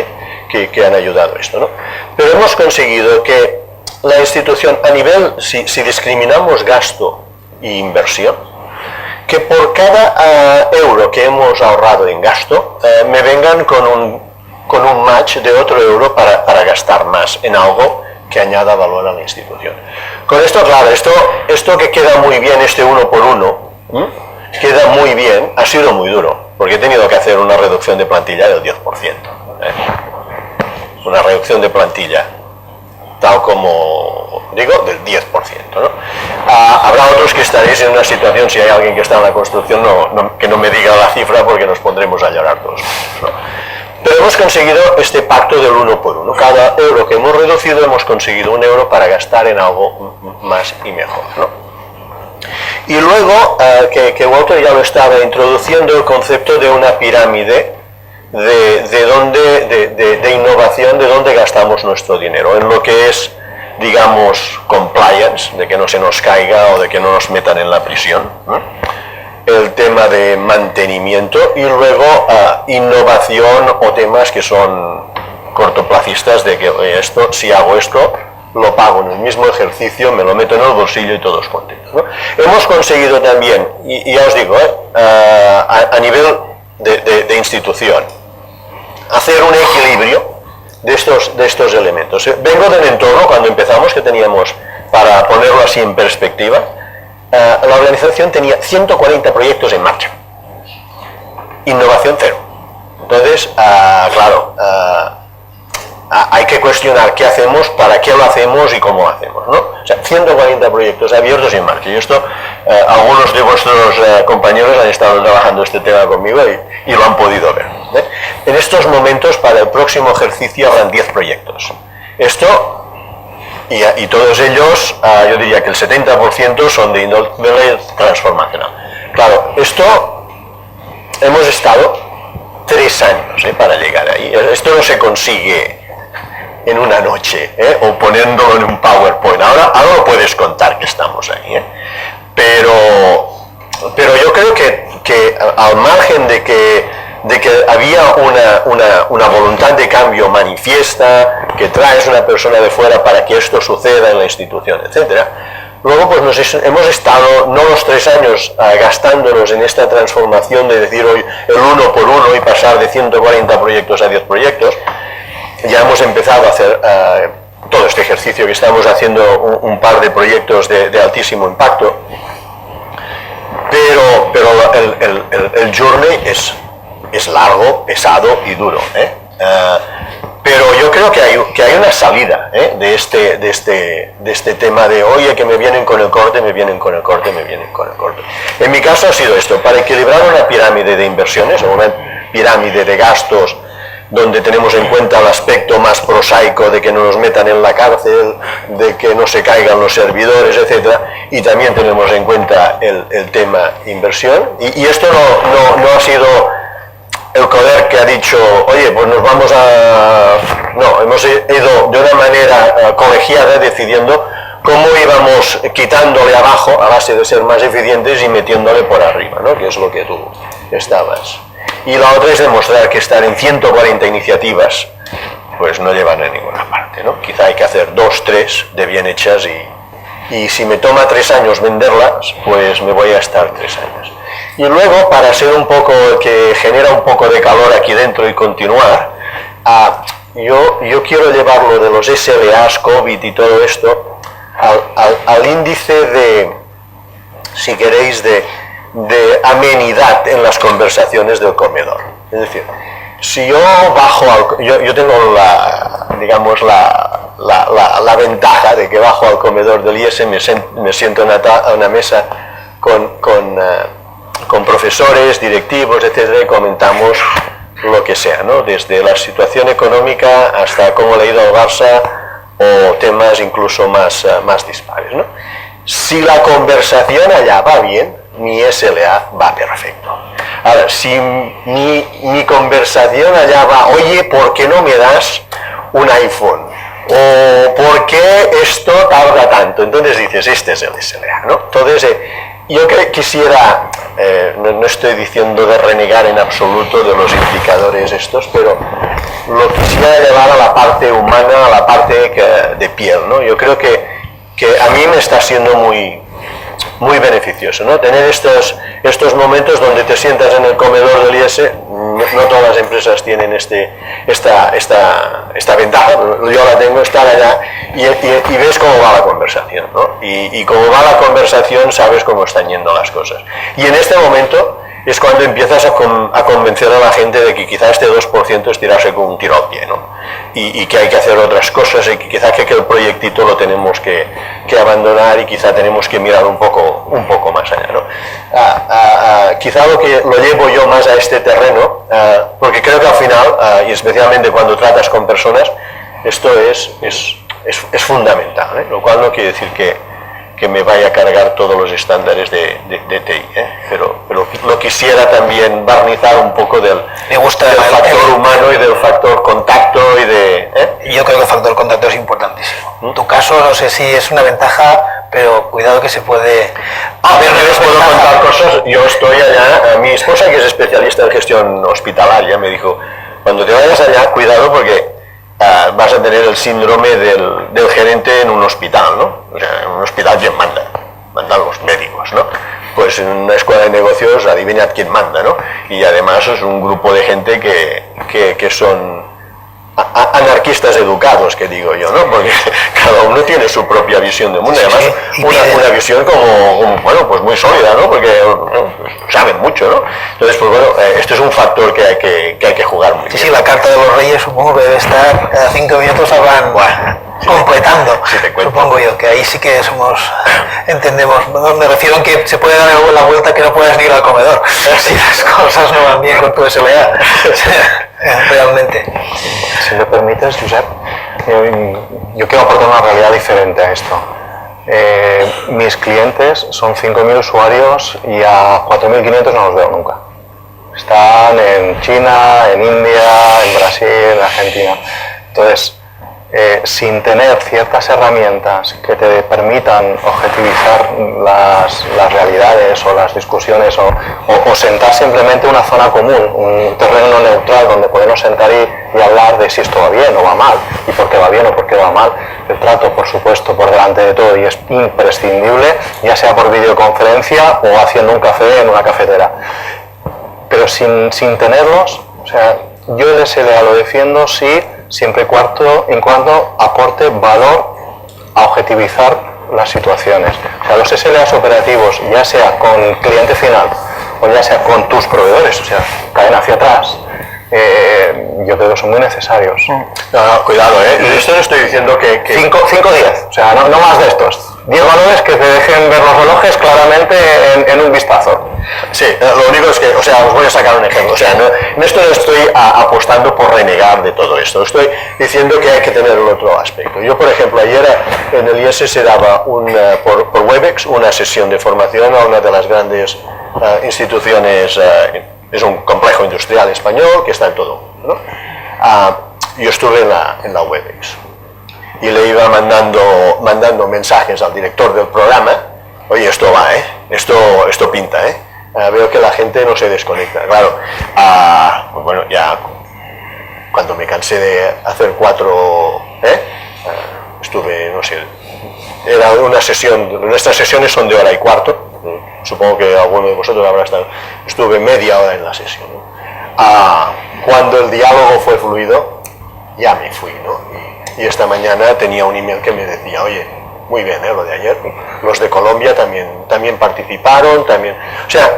S4: que han ayudado a esto, ¿no? Pero hemos conseguido que la institución, a nivel, si discriminamos gasto e inversión, que por cada euro que hemos ahorrado en gasto, me vengan con un match de otro euro para gastar más en algo que añada valor a la institución. Con esto, claro, esto que queda muy bien, este 1 por 1, queda muy bien, ha sido muy duro, porque he tenido que hacer una reducción de plantilla del 10%. Una reducción de plantilla, tal como digo, del 10%, ¿no? Habrá otros que estaréis en una situación, si hay alguien que está en la construcción, que no me diga la cifra porque nos pondremos a llorar todos, ¿no? Pero hemos conseguido este pacto del 1 por 1. Cada euro que hemos reducido hemos conseguido un euro para gastar en algo más y mejor, ¿no? Y luego, que Walter ya lo estaba introduciendo, el concepto de una pirámide de innovación, de dónde gastamos nuestro dinero, en lo que es digamos, compliance, de que no se nos caiga o de que no nos metan en la prisión, ¿no? El tema de mantenimiento y luego innovación o temas que son cortoplacistas de que oye, esto, si hago esto, lo pago en el mismo ejercicio, me lo meto en el bolsillo y todos contentos, ¿no? Hemos conseguido también, y ya os digo, a nivel de institución, hacer un equilibrio de estos elementos. Vengo del entorno, cuando empezamos, que teníamos, para ponerlo así en perspectiva, la organización tenía 140 proyectos en marcha. Innovación cero. Entonces, claro, hay que cuestionar qué hacemos, para qué lo hacemos y cómo lo hacemos, ¿no? O sea, 140 proyectos abiertos en marcha. Y esto, algunos de vuestros compañeros han estado trabajando este tema conmigo y lo han podido ver, ¿eh? En estos momentos, para el próximo ejercicio, habrán 10 proyectos. Esto, y todos ellos, yo diría que el 70% son de índole transformacional. Claro, esto hemos estado 3 años para llegar ahí. Esto no se consigue en una noche, o poniéndolo en un PowerPoint. Ahora lo puedes contar que estamos ahí, pero yo creo que al margen de que había una voluntad de cambio manifiesta, que traes una persona de fuera para que esto suceda en la institución, etcétera. Luego pues hemos estado, no los 3 años gastándonos en esta transformación de decir hoy el 1 por 1 y pasar de 140 proyectos a 10 proyectos. Ya hemos empezado a hacer todo este ejercicio que estamos haciendo, un par de proyectos de altísimo impacto, pero el journey es largo, pesado y duro, pero yo creo que hay una salida de este tema de oye que me vienen con el corte, me vienen con el corte. En mi caso ha sido esto, para equilibrar una pirámide de inversiones o una pirámide de gastos donde tenemos en cuenta el aspecto más prosaico de que no nos metan en la cárcel, de que no se caigan los servidores, etcétera, y también tenemos en cuenta el tema inversión, y esto no ha sido el CODERC que ha dicho, oye, pues nos vamos no, hemos ido de una manera colegiada decidiendo cómo íbamos quitándole abajo a base de ser más eficientes y metiéndole por arriba, ¿no? Que es lo que tú estabas. Y la otra es demostrar que estar en 140 iniciativas pues no llevan a ninguna parte, ¿no? Quizá hay que hacer 2, 3 de bien hechas y si me toma 3 años venderlas, pues me voy a estar 3 años. Y luego, para ser un poco el que genera un poco de calor aquí dentro y continuar, yo quiero llevarlo de los SLAs, COVID y todo esto al índice de, si queréis, de amenidad en las conversaciones del comedor. Es decir, si yo bajo yo tengo la ventaja de que bajo al comedor del IES, me siento a una mesa con profesores, directivos, etcétera, y comentamos lo que sea, ¿no? Desde la situación económica hasta cómo le ha ido al Barça o temas incluso más dispares, ¿no? Si la conversación allá va bien, mi SLA va perfecto. Ahora, si mi conversación allá va, oye, ¿por qué no me das un iPhone? ¿O por qué esto tarda tanto? Entonces dices, este es el SLA, ¿no? Entonces, yo quisiera, no estoy diciendo de renegar en absoluto de los indicadores estos, pero lo quisiera llevar a la parte humana, a la parte de piel, ¿no? Yo creo que a mí me está siendo muy beneficioso, ¿no? Tener estos momentos donde te sientas en el comedor del IES, no todas las empresas tienen esta ventaja, yo la tengo, estar allá y ves cómo va la conversación, ¿no? Y cómo va la conversación sabes cómo están yendo las cosas. Y en este momento es cuando empiezas a convencer a la gente de que quizá este 2% es tirarse con un tiro al pie, ¿no? Y que hay que hacer otras cosas y que quizá que el proyectito lo tenemos que abandonar y quizá tenemos que mirar un poco más allá, ¿no? Quizá lo llevo yo más a este terreno, porque creo que al final, y especialmente cuando tratas con personas, esto es fundamental, ¿eh? Lo cual no quiere decir que que me vaya a cargar todos los estándares de TI, pero lo quisiera también barnizar un poco del factor humano y del factor contacto y de...
S1: Yo creo que el factor contacto es importantísimo. En tu caso no sé si es una ventaja, pero cuidado que se puede...
S4: A ver, les puedo contar cosas. Yo estoy allá, mi esposa, que es especialista en gestión hospitalaria, me dijo, cuando te vayas allá, cuidado porque vas a tener el síndrome del gerente en un hospital, ¿no? O sea, en un hospital quien mandan los médicos, ¿no? Pues en una escuela de negocios adivinad quién manda, ¿no? Y además es un grupo de gente que son anarquistas educados, que digo yo, ¿no? Porque cada uno tiene su propia visión del mundo, además una visión como, bueno, pues muy sólida, ¿no? Porque saben mucho, ¿no? Entonces, pues bueno, este es un factor que hay que jugar muy bien.
S1: Sí, la Carta de los Reyes supongo que debe estar cada 5 minutos completando, supongo yo, que ahí sí que entendemos, me refiero a que se puede dar la vuelta que no puedes ni ir al comedor, si las cosas no van bien con tu SLA, realmente.
S2: Si me permites, Josep, yo quiero aportar una realidad diferente a esto. Mis clientes son 5.000 usuarios y a 4.500 no los veo nunca. Están en China, en India, en Brasil, en Argentina. Entonces, sin tener ciertas herramientas que te permitan objetivizar las realidades o las discusiones o sentar simplemente una zona común, un terreno neutral donde podemos sentar y hablar de si esto va bien o va mal y por qué va bien o por qué va mal. El trato, por supuesto, por delante de todo y es imprescindible, ya sea por videoconferencia o haciendo un café en una cafetera. Pero sin tenerlos, o sea, yo el SLA lo defiendo siempre y cuando aporte valor a objetivizar las situaciones. O sea, los SLAs operativos, ya sea con cliente final o ya sea con tus proveedores, o sea, caen hacia atrás, yo creo que son muy necesarios.
S4: No, cuidado, esto no estoy diciendo que...
S2: 5 o 10, o sea, no más de estos. 10 valores que te dejen ver los relojes claramente en un vistazo.
S4: Sí, lo único es que, o sea, os voy a sacar un ejemplo. O sea, en esto no estoy apostando por renegar de todo esto. Estoy diciendo que hay que tener el otro aspecto. Yo, por ejemplo, ayer en el IES se daba por Webex una sesión de formación a una de las grandes instituciones, es un complejo industrial español que está en todo, ¿no? Yo estuve en la Webex y le iba mandando mensajes al director del programa. Oye, esto va, esto pinta, veo que la gente no se desconecta. Claro, pues bueno, ya cuando me cansé de hacer 4, estuve, no sé, era una sesión, nuestras sesiones son de hora y cuarto, supongo que alguno de vosotros habrá estado, estuve media hora en la sesión, ¿no? Cuando el diálogo fue fluido, ya me fui, ¿no? Y esta mañana tenía un email que me decía, oye, muy bien, lo de ayer, los de Colombia también participaron, o sea,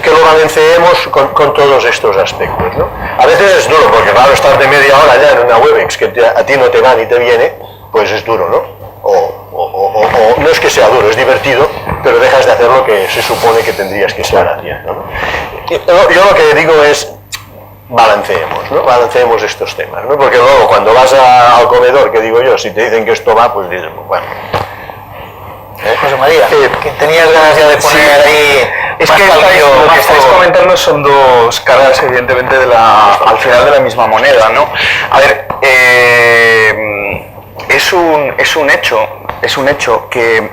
S4: que lo balanceemos con todos estos aspectos, ¿no? A veces es duro, porque claro, estar de media hora ya en una Webex que a ti no te va ni te viene, pues es duro, ¿no? O no es que sea duro, es divertido, pero dejas de hacer lo que se supone que tendrías que estar haciendo, ¿no? Yo lo que digo es, balanceemos, ¿no? Balanceemos estos temas, ¿no? Porque luego cuando vas al comedor, que digo yo, si te dicen que esto va, pues dices, bueno.
S1: José María, que tenías ganas ya de poner ahí...
S5: Es que lo que estáis comentando son dos caras, evidentemente, al final de la misma moneda, ¿no? A ver, es un hecho que...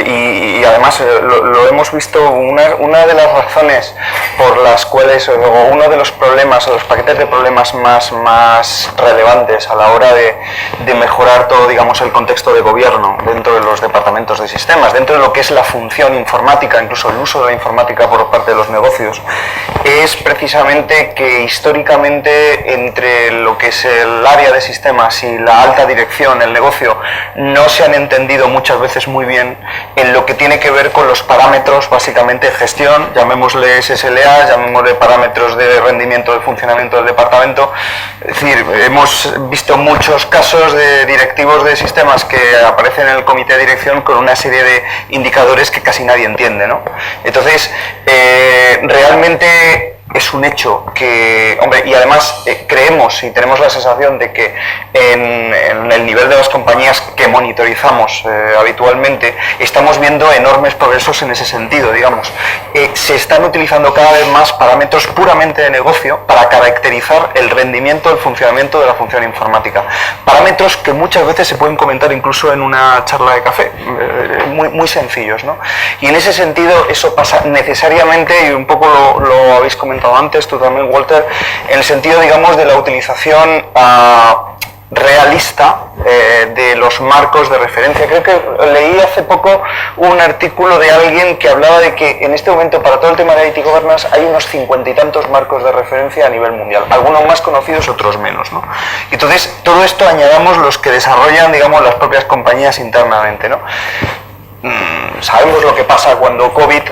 S5: Y además lo hemos visto, una de las razones por las cuales, o uno de los problemas, o los paquetes de problemas más relevantes a la hora de mejorar todo, digamos, el contexto de gobierno dentro de los departamentos de sistemas, dentro de lo que es la función informática, incluso el uso de la informática por parte de los negocios, es precisamente que históricamente entre lo que es el área de sistemas y la alta dirección, el negocio, no se han entendido muchas veces muy bien en lo que tiene que ver con los parámetros básicamente de gestión, llamémosle SLA, llamémosle parámetros de rendimiento del funcionamiento del departamento. Es decir, hemos visto muchos casos de directivos de sistemas que aparecen en el comité de dirección con una serie de indicadores que casi nadie entiende, ¿no? Entonces, realmente es un hecho que, hombre, y además creemos y tenemos la sensación de que en el nivel de las compañías que monitorizamos habitualmente estamos viendo enormes progresos en ese sentido, digamos. Se están utilizando cada vez más parámetros puramente de negocio para caracterizar el rendimiento, el funcionamiento de la función informática. Parámetros que muchas veces se pueden comentar incluso en una charla de café, muy sencillos, ¿no? Y en ese sentido eso pasa necesariamente, y un poco lo habéis comentado antes, tú también, Walter, en el sentido, digamos, de la utilización realista de los marcos de referencia. Creo que leí hace poco un artículo de alguien que hablaba de que en este momento para todo el tema de IT Governance hay unos 50 y tantos marcos de referencia a nivel mundial, algunos más conocidos, otros menos, ¿no? Y entonces todo esto añadamos los que desarrollan, digamos, las propias compañías internamente, ¿no? Sabemos lo que pasa cuando COVID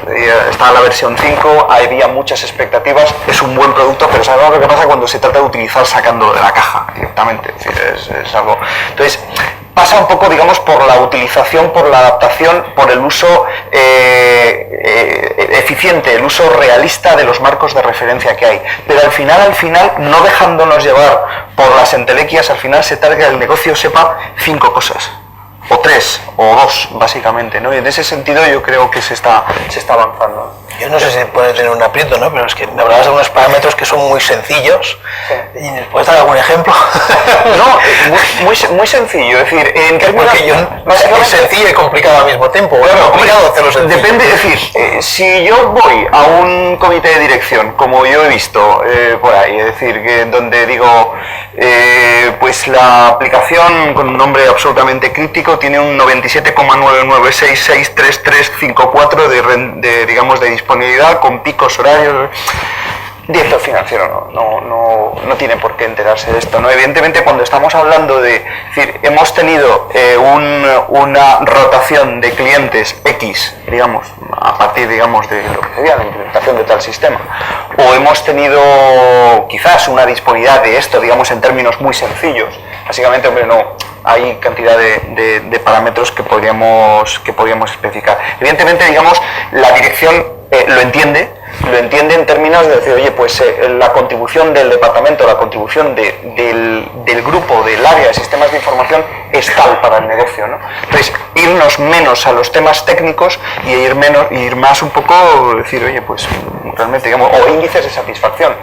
S5: está en la versión 5, había muchas expectativas, es un buen producto, pero sabemos lo que pasa cuando se trata de utilizar sacándolo de la caja directamente, es decir, es algo... Entonces, pasa un poco, digamos, por la utilización, por la adaptación, por el uso eficiente, el uso realista de los marcos de referencia que hay. Pero al final, no dejándonos llevar por las entelequias, al final se trata que el negocio sepa 5 cosas. O 3, o 2, básicamente, ¿no? Y en ese sentido yo creo que se está avanzando.
S1: Yo no sé si puede tener un aprieto, ¿no? Pero es que me hablabas de unos parámetros que son muy sencillos. Sí. ¿Y me puedes dar algún ejemplo?
S5: No, muy sencillo. Es decir, en términos...
S1: Es sencillo y complicado al mismo tiempo.
S5: Claro,
S1: complicado hacerlo sencillo.
S5: Depende, es decir, si yo voy a un comité de dirección, como yo he visto por ahí, es decir, que donde digo, pues la aplicación con un nombre absolutamente crítico tiene un 97,996633354 digamos, de disponibilidad con picos horarios. Director financiero no tiene por qué enterarse de esto, ¿no? Evidentemente, cuando estamos hablando de, es decir, hemos tenido una rotación de clientes X, digamos, a partir, digamos, de lo que sería la implementación de tal sistema, o hemos tenido quizás una disponibilidad de esto, digamos, en términos muy sencillos. Básicamente, hombre, no, hay cantidad de parámetros que podríamos especificar. Evidentemente, digamos, la dirección lo entiende en términos de decir, oye, pues la contribución del departamento, la contribución del grupo, del área de sistemas de información es tal para el negocio, ¿no? Entonces, irnos menos a los temas técnicos y ir más un poco, decir, oye, pues realmente, digamos, o índices de satisfacción.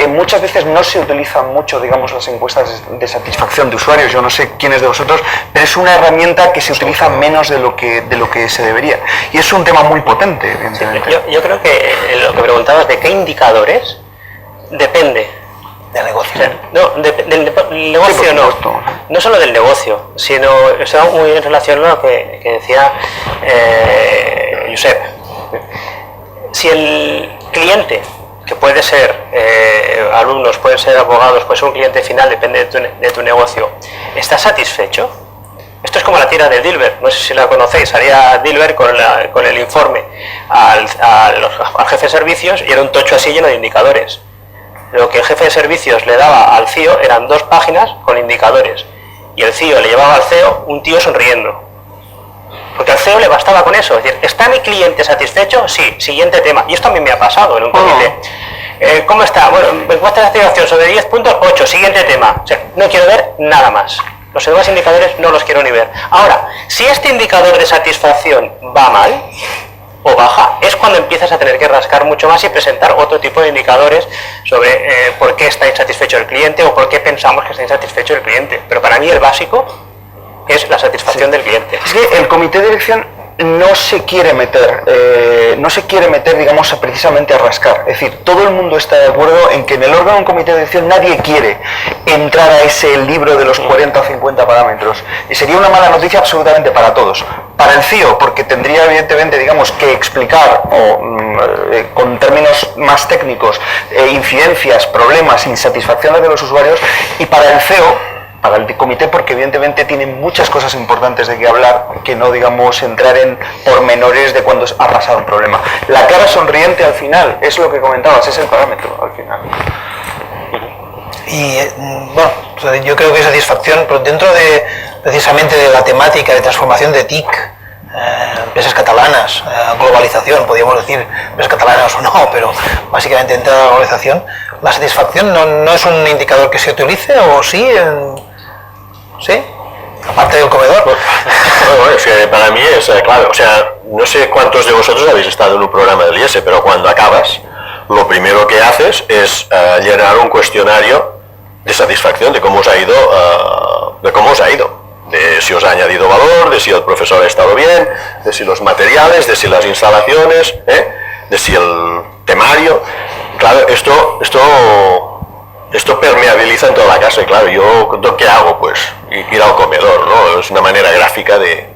S5: Muchas veces no se utilizan mucho, digamos, las encuestas de satisfacción de usuarios, yo no sé quiénes de vosotros, pero es una herramienta que se utiliza menos de lo que se debería. Y es un tema muy potente, evidentemente.
S3: Sí, yo creo que lo que preguntabas de qué indicadores depende
S1: del negocio.
S3: O sea, no, del negocio sí, no solo del negocio, sino está muy en relación a lo que decía Josep. Si el cliente, que puede ser alumnos, pueden ser abogados, puede ser un cliente final, depende de tu negocio, ¿está satisfecho? Esto es como la tira de Dilbert, no sé si la conocéis, haría Dilbert con el informe al jefe de servicios y era un tocho así lleno de indicadores. Lo que el jefe de servicios le daba al CIO eran 2 páginas con indicadores y el CIO le llevaba al CEO un tío sonriendo. Porque al CEO le bastaba con eso, es decir, ¿está mi cliente satisfecho? Sí, siguiente tema. Y esto a mí me ha pasado en un comité. ¿Cómo está? Bueno, encuesta de satisfacción sobre 10 puntos, 8, siguiente tema. O sea, no quiero ver nada más. Los demás indicadores no los quiero ni ver. Ahora, si este indicador de satisfacción va mal o baja, es cuando empiezas a tener que rascar mucho más y presentar otro tipo de indicadores sobre por qué está insatisfecho el cliente o por qué pensamos que está insatisfecho el cliente. Pero para mí el básico es la satisfacción del cliente.
S5: Es que el comité de dirección no se quiere meter, digamos, precisamente a rascar. Es decir, todo el mundo está de acuerdo en que en el órgano de un comité de dirección nadie quiere entrar a ese libro de los 40 o 50 parámetros. Y sería una mala noticia absolutamente para todos. Para el CIO, porque tendría evidentemente, digamos, que explicar con términos más técnicos incidencias, problemas, insatisfacciones de los usuarios, y para el CEO, para el comité, porque evidentemente tienen muchas cosas importantes de que hablar, que no, digamos, entrar en pormenores de cuando ha pasado un problema. La cara sonriente al final, es lo que comentabas, es el parámetro al final.
S1: Y bueno, yo creo que satisfacción, pero dentro de precisamente de la temática de transformación de TIC, empresas catalanas, globalización, podríamos decir, empresas catalanas o no, pero básicamente entrada a la globalización, la satisfacción no es un indicador que se utilice, o sí, ¿sí? Aparte del comedor.
S4: Bueno, es que para mí es clave, o sea, no sé cuántos de vosotros habéis estado en un programa del IES, pero cuando acabas, lo primero que haces es llenar un cuestionario de satisfacción de cómo os ha ido, de si os ha añadido valor, de si el profesor ha estado bien, de si los materiales, de si las instalaciones, de si el temario. Claro, esto permeabiliza en toda la casa, y claro, yo ¿qué hago? Pues ir al comedor, ¿no? Es una manera gráfica de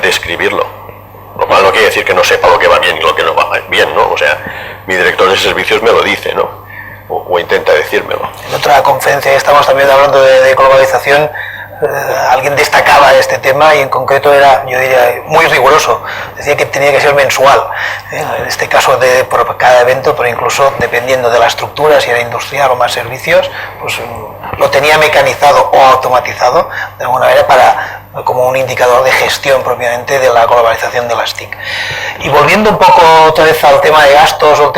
S4: describirlo. Lo cual no quiere decir que no sepa lo que va bien y lo que no va bien, ¿no? O sea, mi director de servicios me lo dice, ¿no? O intenta decírmelo.
S1: En otra conferencia estamos también hablando de globalización. Alguien destacaba este tema y en concreto era, yo diría, muy riguroso. Decía que tenía que ser mensual, en este caso por cada evento, pero incluso dependiendo de la estructura, si era industrial o más servicios, pues lo tenía mecanizado o automatizado de alguna manera como un indicador de gestión propiamente de la globalización de las TIC. Y volviendo un poco otra vez al tema de gastos, o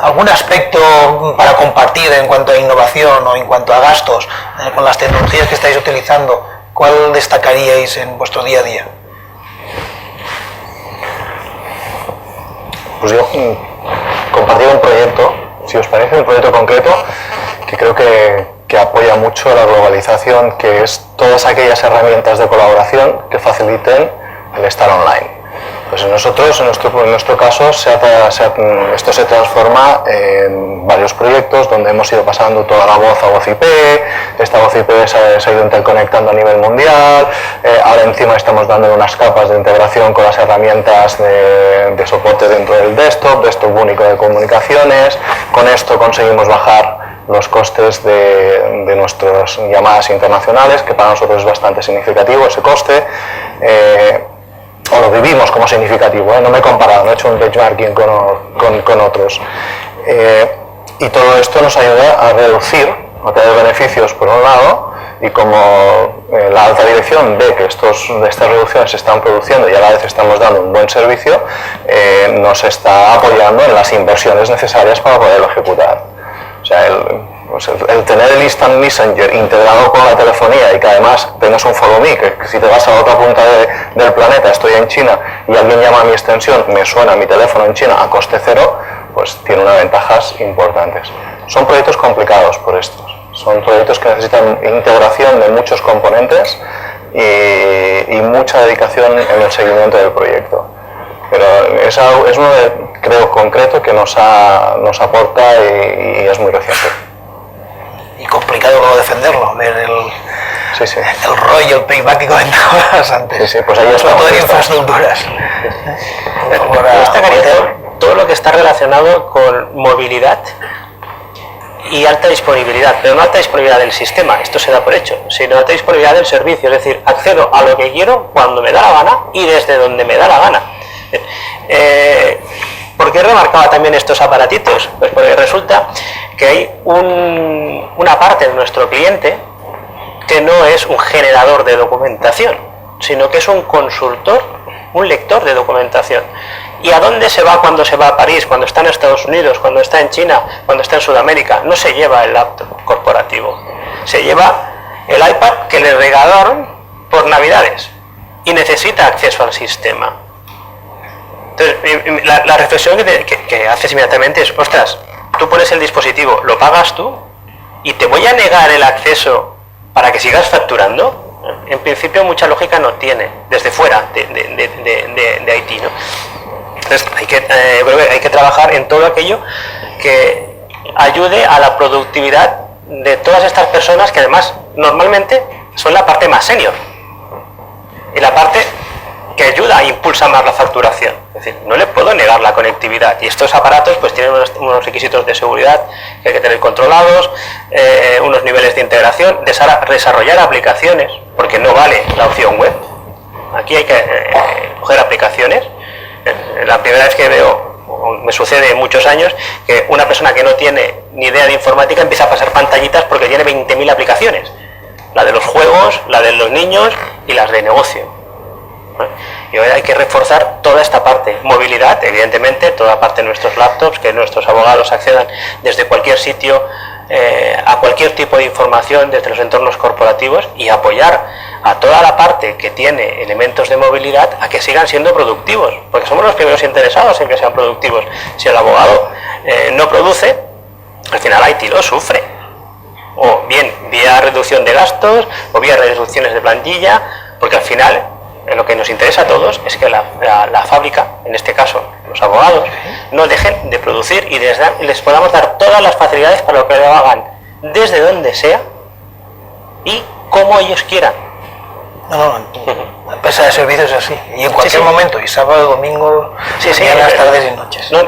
S1: algún aspecto para compartir en cuanto a innovación o en cuanto a gastos con las tecnologías que estáis utilizando, ¿cuál destacaríais en vuestro día a día?
S2: Pues yo compartir un proyecto, si os parece, un proyecto concreto que creo que apoya mucho la globalización, que es todas aquellas herramientas de colaboración que faciliten el estar online. Pues en nuestro caso, esto se transforma en varios proyectos donde hemos ido pasando toda la voz a voz IP, esta voz IP se ha ido interconectando a nivel mundial, ahora encima estamos dando unas capas de integración con las herramientas de soporte dentro del desktop único de comunicaciones. Con esto conseguimos bajar los costes de nuestras llamadas internacionales, que para nosotros es bastante significativo ese coste. O lo vivimos como significativo, no me he comparado, no he hecho un benchmarking con otros. Y todo esto nos ayuda a reducir, a tener beneficios por un lado, y como la alta dirección ve que estas reducciones se están produciendo y a la vez estamos dando un buen servicio, nos está apoyando en las inversiones necesarias para poderlo ejecutar. O sea, el tener el Instant Messenger integrado con la telefonía y que además tengas un Follow Me, que si te vas a la otra punta del planeta, estoy en China y alguien llama a mi extensión, me suena mi teléfono en China a coste cero, pues tiene unas ventajas importantes. Son proyectos complicados por estos, son proyectos que necesitan integración de muchos componentes y mucha dedicación en el seguimiento del proyecto. Pero es uno creo concreto que nos aporta y es muy reciente.
S1: Y complicado como defenderlo, ver el rollo, el payback que comentabas antes.
S2: Sí, pues ahí
S1: sobre todo en infraestructuras.
S3: Yo destacaría todo lo que está relacionado con movilidad y alta disponibilidad, pero no alta disponibilidad del sistema, esto se da por hecho, sino alta disponibilidad del servicio, es decir, accedo a lo que quiero cuando me da la gana y desde donde me da la gana. ¿Por qué remarcaba también estos aparatitos? Pues porque resulta que hay una parte de nuestro cliente que no es un generador de documentación, sino que es un consultor, un lector de documentación. ¿Y a dónde se va cuando se va a París, cuando está en Estados Unidos, cuando está en China, cuando está en Sudamérica? No se lleva el laptop corporativo, se lleva el iPad que le regalaron por Navidades y necesita acceso al sistema. Entonces, la reflexión que haces inmediatamente es, ostras, tú pones el dispositivo, lo pagas tú y te voy a negar el acceso para que sigas facturando. En principio mucha lógica no tiene, desde fuera de Haití, ¿no? Entonces hay que trabajar en todo aquello que ayude a la productividad de todas estas personas que además normalmente son la parte más senior y la parte que ayuda a impulsar más la facturación. Es decir, no le puedo negar la conectividad y estos aparatos pues tienen unos requisitos de seguridad que hay que tener controlados, unos niveles de integración, desarrollar aplicaciones, porque no vale la opción web. Aquí hay que coger aplicaciones. La primera vez que veo, me sucede en muchos años, que una persona que no tiene ni idea de informática empieza a pasar pantallitas porque tiene 20.000 aplicaciones. La de los juegos, la de los niños y las de negocio. Y ahora hay que reforzar toda esta parte. Movilidad, evidentemente, toda parte de nuestros laptops, que nuestros abogados accedan desde cualquier sitio a cualquier tipo de información desde los entornos corporativos, y apoyar a toda la parte que tiene elementos de movilidad a que sigan siendo productivos, porque somos los primeros interesados en que sean productivos. Si el abogado no produce, al final Haití lo sufre, o bien vía reducción de gastos o vía reducciones de plantilla, porque al final lo que nos interesa a todos es que la fábrica, en este caso los abogados, no dejen de producir y les podamos dar todas las facilidades para que lo hagan desde donde sea y como ellos quieran.
S1: No, la empresa de servicios es así, y en cualquier momento, y sábado, domingo, mañanas, tardes y noches.
S3: No,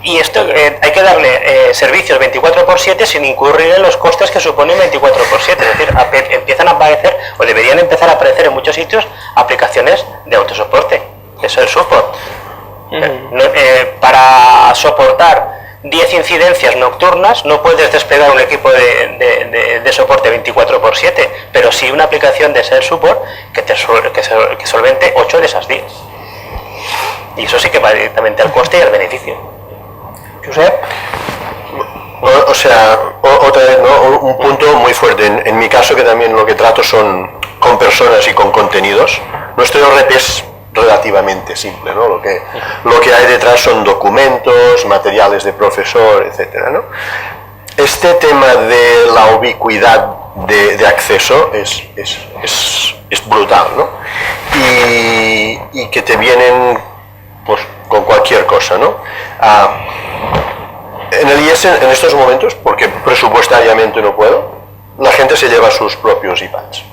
S3: y esto hay que darle servicios 24/7 sin incurrir en los costes que suponen 24/7, es decir, empiezan a aparecer, o deberían empezar a aparecer en muchos sitios, aplicaciones de autosoporte, de self-support. Para soportar 10 incidencias nocturnas no puedes desplegar un equipo de soporte 24/7, pero sí una aplicación de self-support que solvente 8 de esas 10. Y eso sí que va directamente al coste y al beneficio.
S1: Josep.
S4: O sea, otra vez, ¿no? Un punto muy fuerte. En mi caso, que también lo que trato son con personas y con contenidos, nuestro ERP es relativamente simple, ¿no? Lo que hay detrás son documentos, materiales de profesor, etcétera, ¿no? Este tema de la ubicuidad de acceso es brutal, ¿no? Y que te vienen pues con cualquier cosa, ¿no? En el IES en estos momentos, porque presupuestariamente no puedo, la gente se lleva sus propios iPads.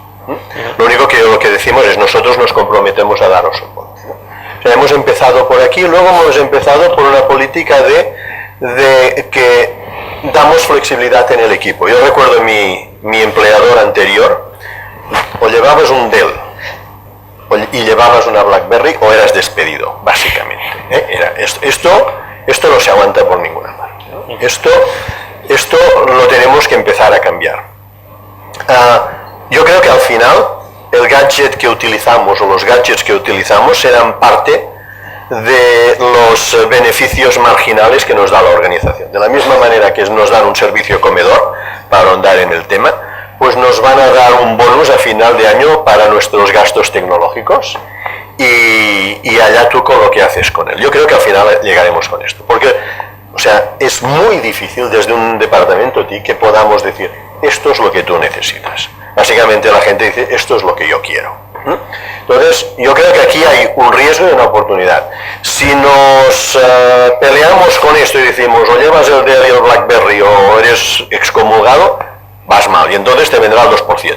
S4: Lo único que decimos es nosotros nos comprometemos a daros soporte, ¿no? O sea, hemos empezado por aquí, luego hemos empezado por una política de que damos flexibilidad en el equipo. Yo recuerdo mi empleador anterior, o llevabas un Dell y llevabas una BlackBerry o eras despedido, básicamente, ¿eh? Esto no se aguanta por ninguna parte, ¿no? Esto lo tenemos que empezar a cambiar. Yo creo que al final el gadget que utilizamos o los gadgets que utilizamos serán parte de los beneficios marginales que nos da la organización. De la misma manera que nos dan un servicio comedor, para ahondar en el tema, pues nos van a dar un bonus a final de año para nuestros gastos tecnológicos y allá tú con lo que haces con él. Yo creo que al final llegaremos con esto, porque o sea, es muy difícil desde un departamento TIC que podamos decir esto es lo que tú necesitas. Básicamente la gente dice esto es lo que yo quiero. Entonces yo creo que aquí hay un riesgo y una oportunidad. Si nos peleamos con esto y decimos o llevas el Dell y el BlackBerry o eres excomulgado, vas mal y entonces te vendrá el 2%.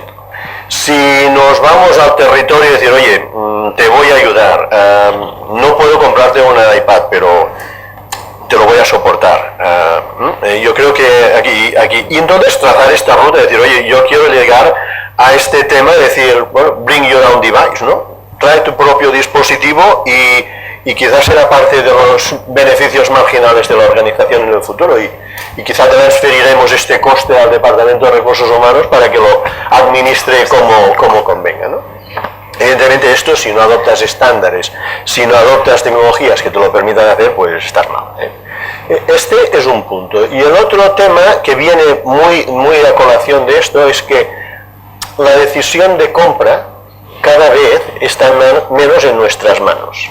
S4: Si nos vamos al territorio y decir oye, te voy a ayudar, no puedo comprarte una iPad pero te lo voy a soportar, yo creo que aquí y entonces trazar esta ruta y decir oye, yo quiero llegar a este tema de decir, bueno, bring your own device, ¿no? Trae tu propio dispositivo y quizás será parte de los beneficios marginales de la organización en el futuro y quizá transferiremos este coste al Departamento de Recursos Humanos para que lo administre como convenga, ¿no? Evidentemente esto, si no adoptas estándares, si no adoptas tecnologías que te lo permitan hacer, pues estás mal, ¿eh? Este es un punto. Y el otro tema que viene muy a colación de esto es que la decisión de compra cada vez está menos en nuestras manos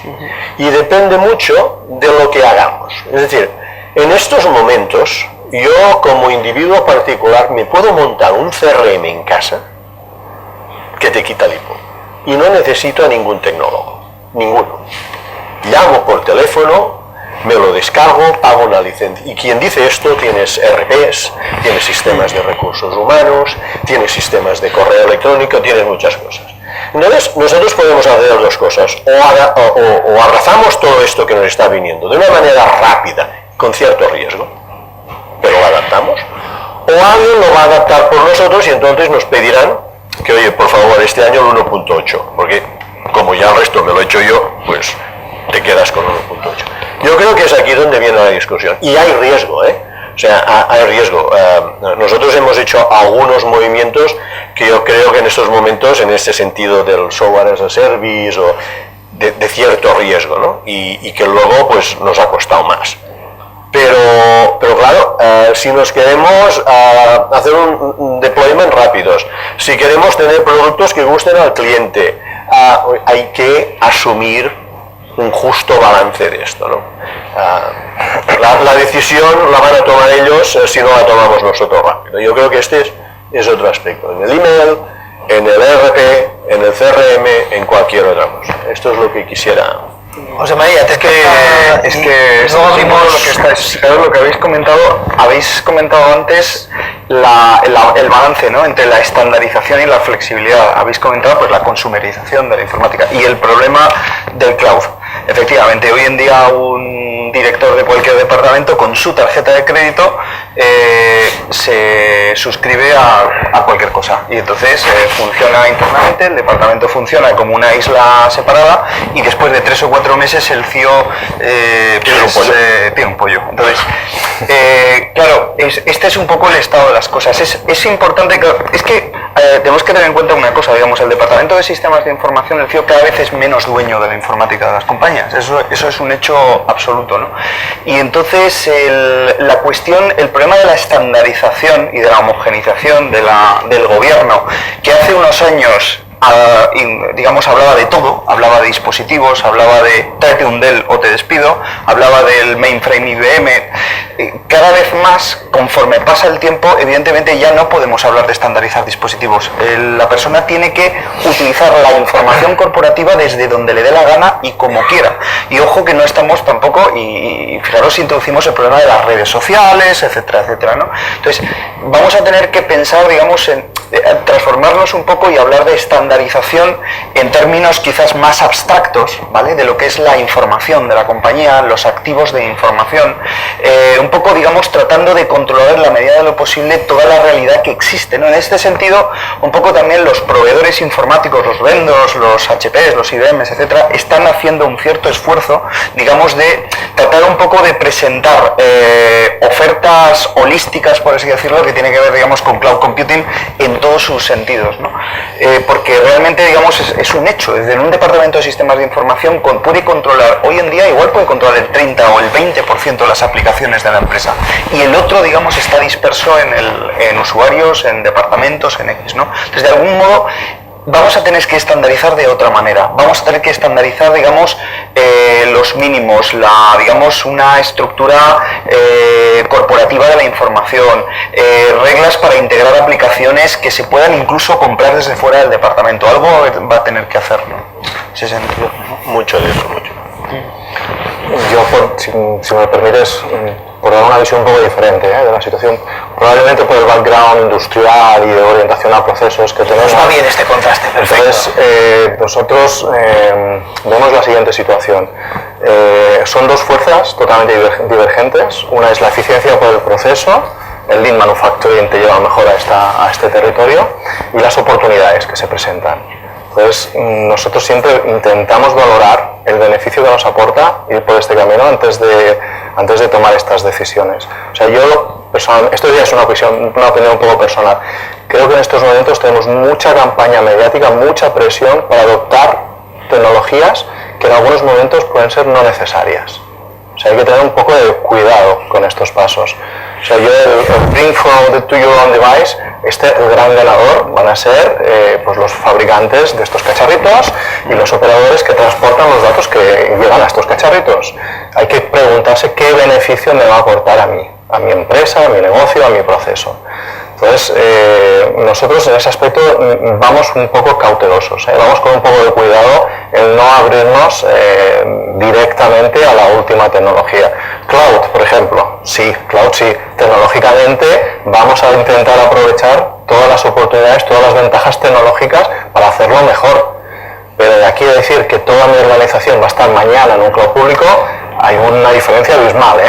S4: y depende mucho de lo que hagamos. Es decir, en estos momentos yo como individuo particular me puedo montar un CRM en casa que te quita el hipo y no necesito a ningún tecnólogo, ninguno. Llamo por teléfono, me lo descargo, pago una licencia. Y quien dice esto, tienes RPs, tienes sistemas de recursos humanos, tienes sistemas de correo electrónico, tienes muchas cosas. Entonces, nosotros podemos hacer dos cosas, o abrazamos todo esto que nos está viniendo de una manera rápida, con cierto riesgo, pero lo adaptamos, o alguien lo va a adaptar por nosotros y entonces nos pedirán que, oye, por favor, este año el 1.8, porque como ya el resto me lo he hecho yo, pues te quedas con 1.8. Yo creo que es aquí donde viene la discusión, y hay riesgo, ¿eh? O sea, hay riesgo. Nosotros hemos hecho algunos movimientos que yo creo que en estos momentos, en este sentido del software as a service, de cierto riesgo, ¿no? Y que luego pues nos ha costado más. Pero claro, si nos queremos hacer un deployment rápidos, si queremos tener productos que gusten al cliente, hay que asumir un justo balance de esto, ¿no? La decisión la van a tomar ellos si no la tomamos nosotros rápido. Yo creo que este es otro aspecto. En el email, en el ERP, en el CRM, en cualquier otra cosa. Esto es lo que quisiera.
S1: José María,
S5: es que
S1: luego abrimos
S5: lo que habéis comentado antes, el balance, ¿no?, entre la estandarización y la flexibilidad. Habéis comentado pues la consumerización de la informática y el problema del cloud. Efectivamente, hoy en día un director de cualquier departamento con su tarjeta de crédito se suscribe a cualquier cosa y entonces funciona internamente, el departamento funciona como una isla separada y después de 3 o 4 meses el CEO tiene un pollo. Entonces, claro, este es un poco el estado de las cosas. Es importante que tenemos que tener en cuenta una cosa, digamos, el departamento de sistemas de información, el CEO cada vez es menos dueño de la informática de las compañías. Eso es un hecho absoluto, ¿no? Y entonces el problema de la estandarización y de la homogeneización del gobierno, que hace unos años digamos hablaba de todo, hablaba de dispositivos, hablaba de tráete un Dell o te despido, hablaba del mainframe IBM, cada vez más, conforme pasa el tiempo, evidentemente ya no podemos hablar de estandarizar dispositivos. La persona tiene que utilizar la información corporativa desde donde le dé la gana y como quiera. Y ojo que no estamos tampoco, y fijaros si introducimos el problema de las redes sociales, etcétera, etcétera, ¿no? Entonces, vamos a tener que pensar, digamos, en transformarnos un poco y hablar de estandarización en términos quizás más abstractos, ¿vale?, de lo que es la información de la compañía, los activos de información, un poco, digamos, tratando de controlar en la medida de lo posible toda la realidad que existe, ¿no? En este sentido, un poco también los proveedores informáticos, los vendors, los HPs, los IBMs, etcétera, están haciendo un cierto esfuerzo, digamos, de tratar un poco de presentar ofertas holísticas, por así decirlo, que tiene que ver, digamos, con cloud computing en todos sus sentidos, ¿no? Porque realmente, digamos, es un hecho. Desde un departamento de sistemas de información puede controlar, hoy en día igual puede controlar el 30 o el 20% de las aplicaciones de la empresa y el otro, digamos, está disperso en usuarios, en departamentos, en X, ¿no? Entonces, de algún modo, vamos a tener que estandarizar de otra manera. Vamos a tener que estandarizar, digamos, los mínimos, digamos, una estructura corporativa de la información, reglas para integrar aplicaciones que se puedan incluso comprar desde fuera del departamento. Algo va a tener que hacerlo. En ese sentido.
S4: Mucho de eso, mucho.
S2: Yo, si me permites, por dar una visión un poco diferente de la situación, probablemente por el background industrial y de orientación a procesos que tenemos.
S1: Está bien este contraste, perfecto.
S2: Entonces, nosotros vemos la siguiente situación. Son dos fuerzas totalmente divergentes. Una es la eficiencia por el proceso, el lean manufacturing te lleva mejor a este territorio, y las oportunidades que se presentan. Entonces, nosotros siempre intentamos valorar el beneficio que nos aporta ir por este camino antes de tomar estas decisiones. O sea, yo personalmente, esto ya es una opinión un poco personal, creo que en estos momentos tenemos mucha campaña mediática, mucha presión para adoptar tecnologías que en algunos momentos pueden ser no necesarias. O sea, hay que tener un poco de cuidado con estos pasos. O sea, el Bring Forward to Your Own Device, el gran ganador van a ser pues los fabricantes de estos cacharritos y los operadores que transportan los datos que llegan a estos cacharritos. Hay que preguntarse qué beneficio me va a aportar a mí, a mi empresa, a mi negocio, a mi proceso. Entonces, nosotros en ese aspecto vamos un poco cautelosos, vamos con un poco de cuidado en no abrirnos directamente a la última tecnología. Cloud, por ejemplo, sí, cloud sí, tecnológicamente vamos a intentar aprovechar todas las oportunidades, todas las ventajas tecnológicas para hacerlo mejor. Pero de aquí a decir que toda mi organización va a estar mañana en un cloud público, hay una diferencia abismal,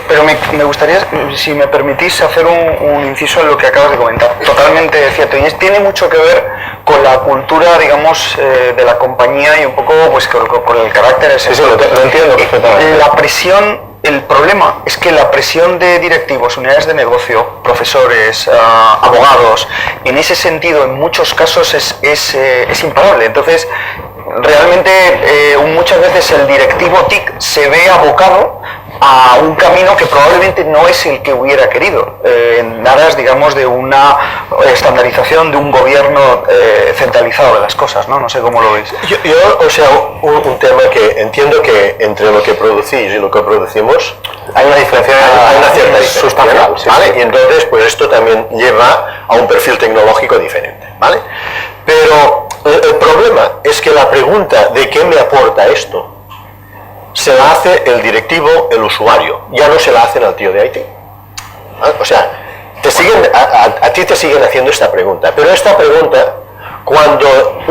S5: Pero me gustaría, si me permitís, hacer un inciso en lo que acabas de comentar. Totalmente cierto. Y tiene mucho que ver con la cultura, digamos, de la compañía y un poco pues con el carácter.
S2: Sí, lo entiendo perfectamente.
S5: La presión. El problema es que la presión de directivos, unidades de negocio, profesores, abogados, en ese sentido, en muchos casos es imparable. Entonces, realmente muchas veces el directivo TIC se ve abocado a un camino que probablemente no es el que hubiera querido, en aras, digamos, de una estandarización, de un gobierno centralizado de las cosas, ¿no? No sé cómo lo veis.
S4: O sea, un tema que entiendo que entre lo que producís y lo que producimos
S2: Hay una diferencia,
S4: hay una cierta diferencia,
S2: sustancial,
S4: ¿no?
S2: sí,
S4: ¿Vale?
S2: sí.
S4: Y entonces, pues esto también lleva a un perfil tecnológico diferente, ¿vale? Pero el problema es que la pregunta de qué me aporta esto se la hace el directivo, el usuario, ya no se la hacen al tío de IT. ¿Vale? O sea, a ti te siguen haciendo esta pregunta, pero esta pregunta, cuando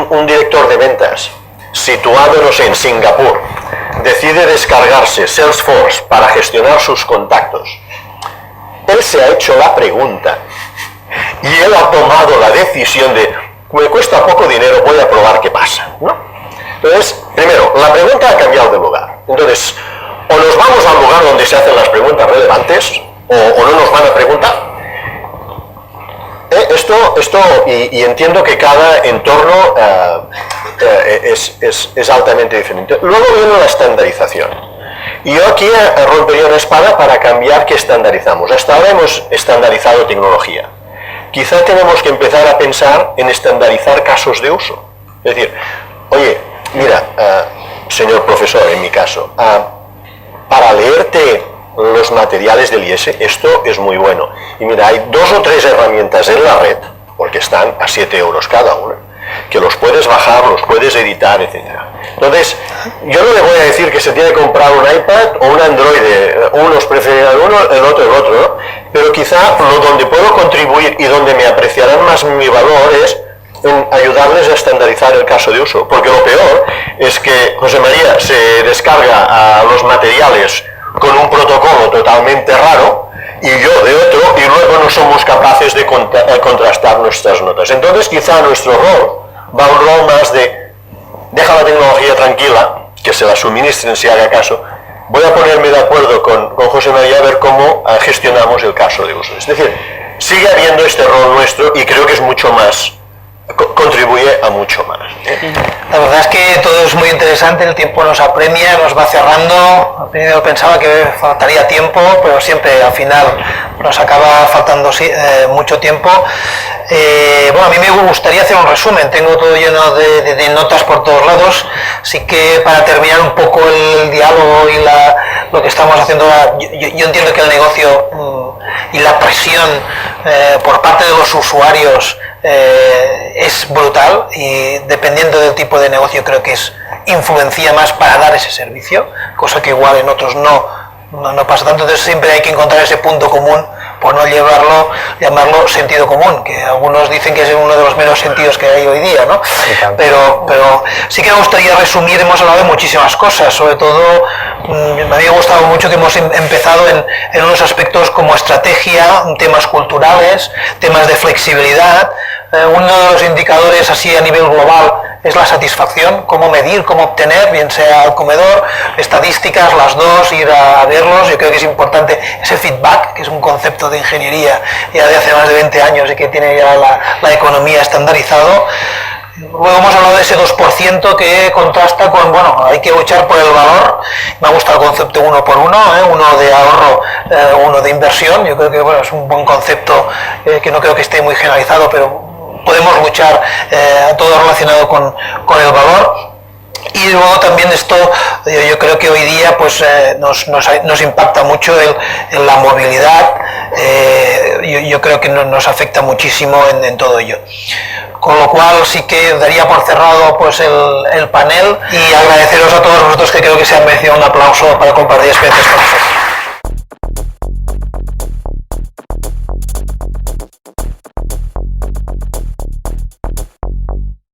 S4: un director de ventas situado, no sé, en Singapur, decide descargarse Salesforce para gestionar sus contactos, él se ha hecho la pregunta y él ha tomado la decisión de me cuesta poco dinero, voy a probar qué pasa, ¿no? Entonces, primero, la pregunta ha cambiado de lugar. Entonces, o nos vamos al lugar donde se hacen las preguntas relevantes, o no nos van a preguntar. Y entiendo que cada entorno es altamente diferente. Luego viene la estandarización. Y yo aquí rompería una espada para cambiar qué estandarizamos. Hasta ahora hemos estandarizado tecnología. Quizá tenemos que empezar a pensar en estandarizar casos de uso. Es decir, oye, mira, señor profesor, en mi caso, para leerte los materiales del IES, esto es muy bueno. Y mira, hay 2 o 3 herramientas en la red, porque están a 7 euros cada una, que los puedes bajar, los puedes editar, etc. Entonces, yo no le voy a decir que se tiene que comprar un iPad o un Android, unos preferirán uno, el otro, ¿no? Pero quizá donde puedo contribuir y donde me apreciarán más mi valor es en ayudarles a estandarizar el caso de uso, porque lo peor es que José María se descarga los materiales con un protocolo totalmente raro y yo de otro, y luego no somos capaces de contrastar nuestras notas. Entonces quizá nuestro rol va a un rol más de deja la tecnología tranquila, que se la suministren si haga caso, voy a ponerme de acuerdo con José María a ver cómo gestionamos el caso de uso. Es decir, sigue habiendo este rol nuestro y creo que es mucho más, contribuye a mucho más.
S1: La verdad es que todo es muy interesante, el tiempo nos apremia, nos va cerrando. Primero pensaba que faltaría tiempo, pero siempre al final nos acaba faltando mucho tiempo. Bueno, a mí me gustaría hacer un resumen, tengo todo lleno de notas por todos lados, así que para terminar un poco el diálogo y lo que estamos haciendo ahora, yo entiendo que el negocio y la presión por parte de los usuarios es brutal y dependiendo del tipo de negocio creo que influencia más para dar ese servicio, cosa que igual en otros no pasa tanto. Entonces siempre hay que encontrar ese punto común, por no llamarlo sentido común, que algunos dicen que es uno de los menos sentidos que hay hoy día, ¿no? Pero sí que me gustaría resumir, hemos hablado de muchísimas cosas, sobre todo me había gustado mucho que hemos empezado en unos aspectos como estrategia, temas culturales, temas de flexibilidad. Uno de los indicadores así a nivel global es la satisfacción, cómo medir, cómo obtener, bien sea al comedor, estadísticas, las dos, ir a verlos. Yo creo que es importante ese feedback, que es un concepto de ingeniería ya de hace más de 20 años y que tiene ya la economía estandarizado. Luego hemos hablado de ese 2% que contrasta con, bueno, hay que luchar por el valor. Me ha gustado el concepto 1 por 1, uno de ahorro, uno de inversión. Yo creo que bueno, es un buen concepto que no creo que esté muy generalizado, pero podemos luchar todo relacionado con el valor. Y luego también esto, yo creo que hoy día pues nos impacta mucho en la movilidad, yo creo que nos afecta muchísimo en todo ello. Con lo cual sí que daría por cerrado pues el panel y agradeceros a todos vosotros que creo que se han merecido un aplauso para compartir experiencias con nosotros.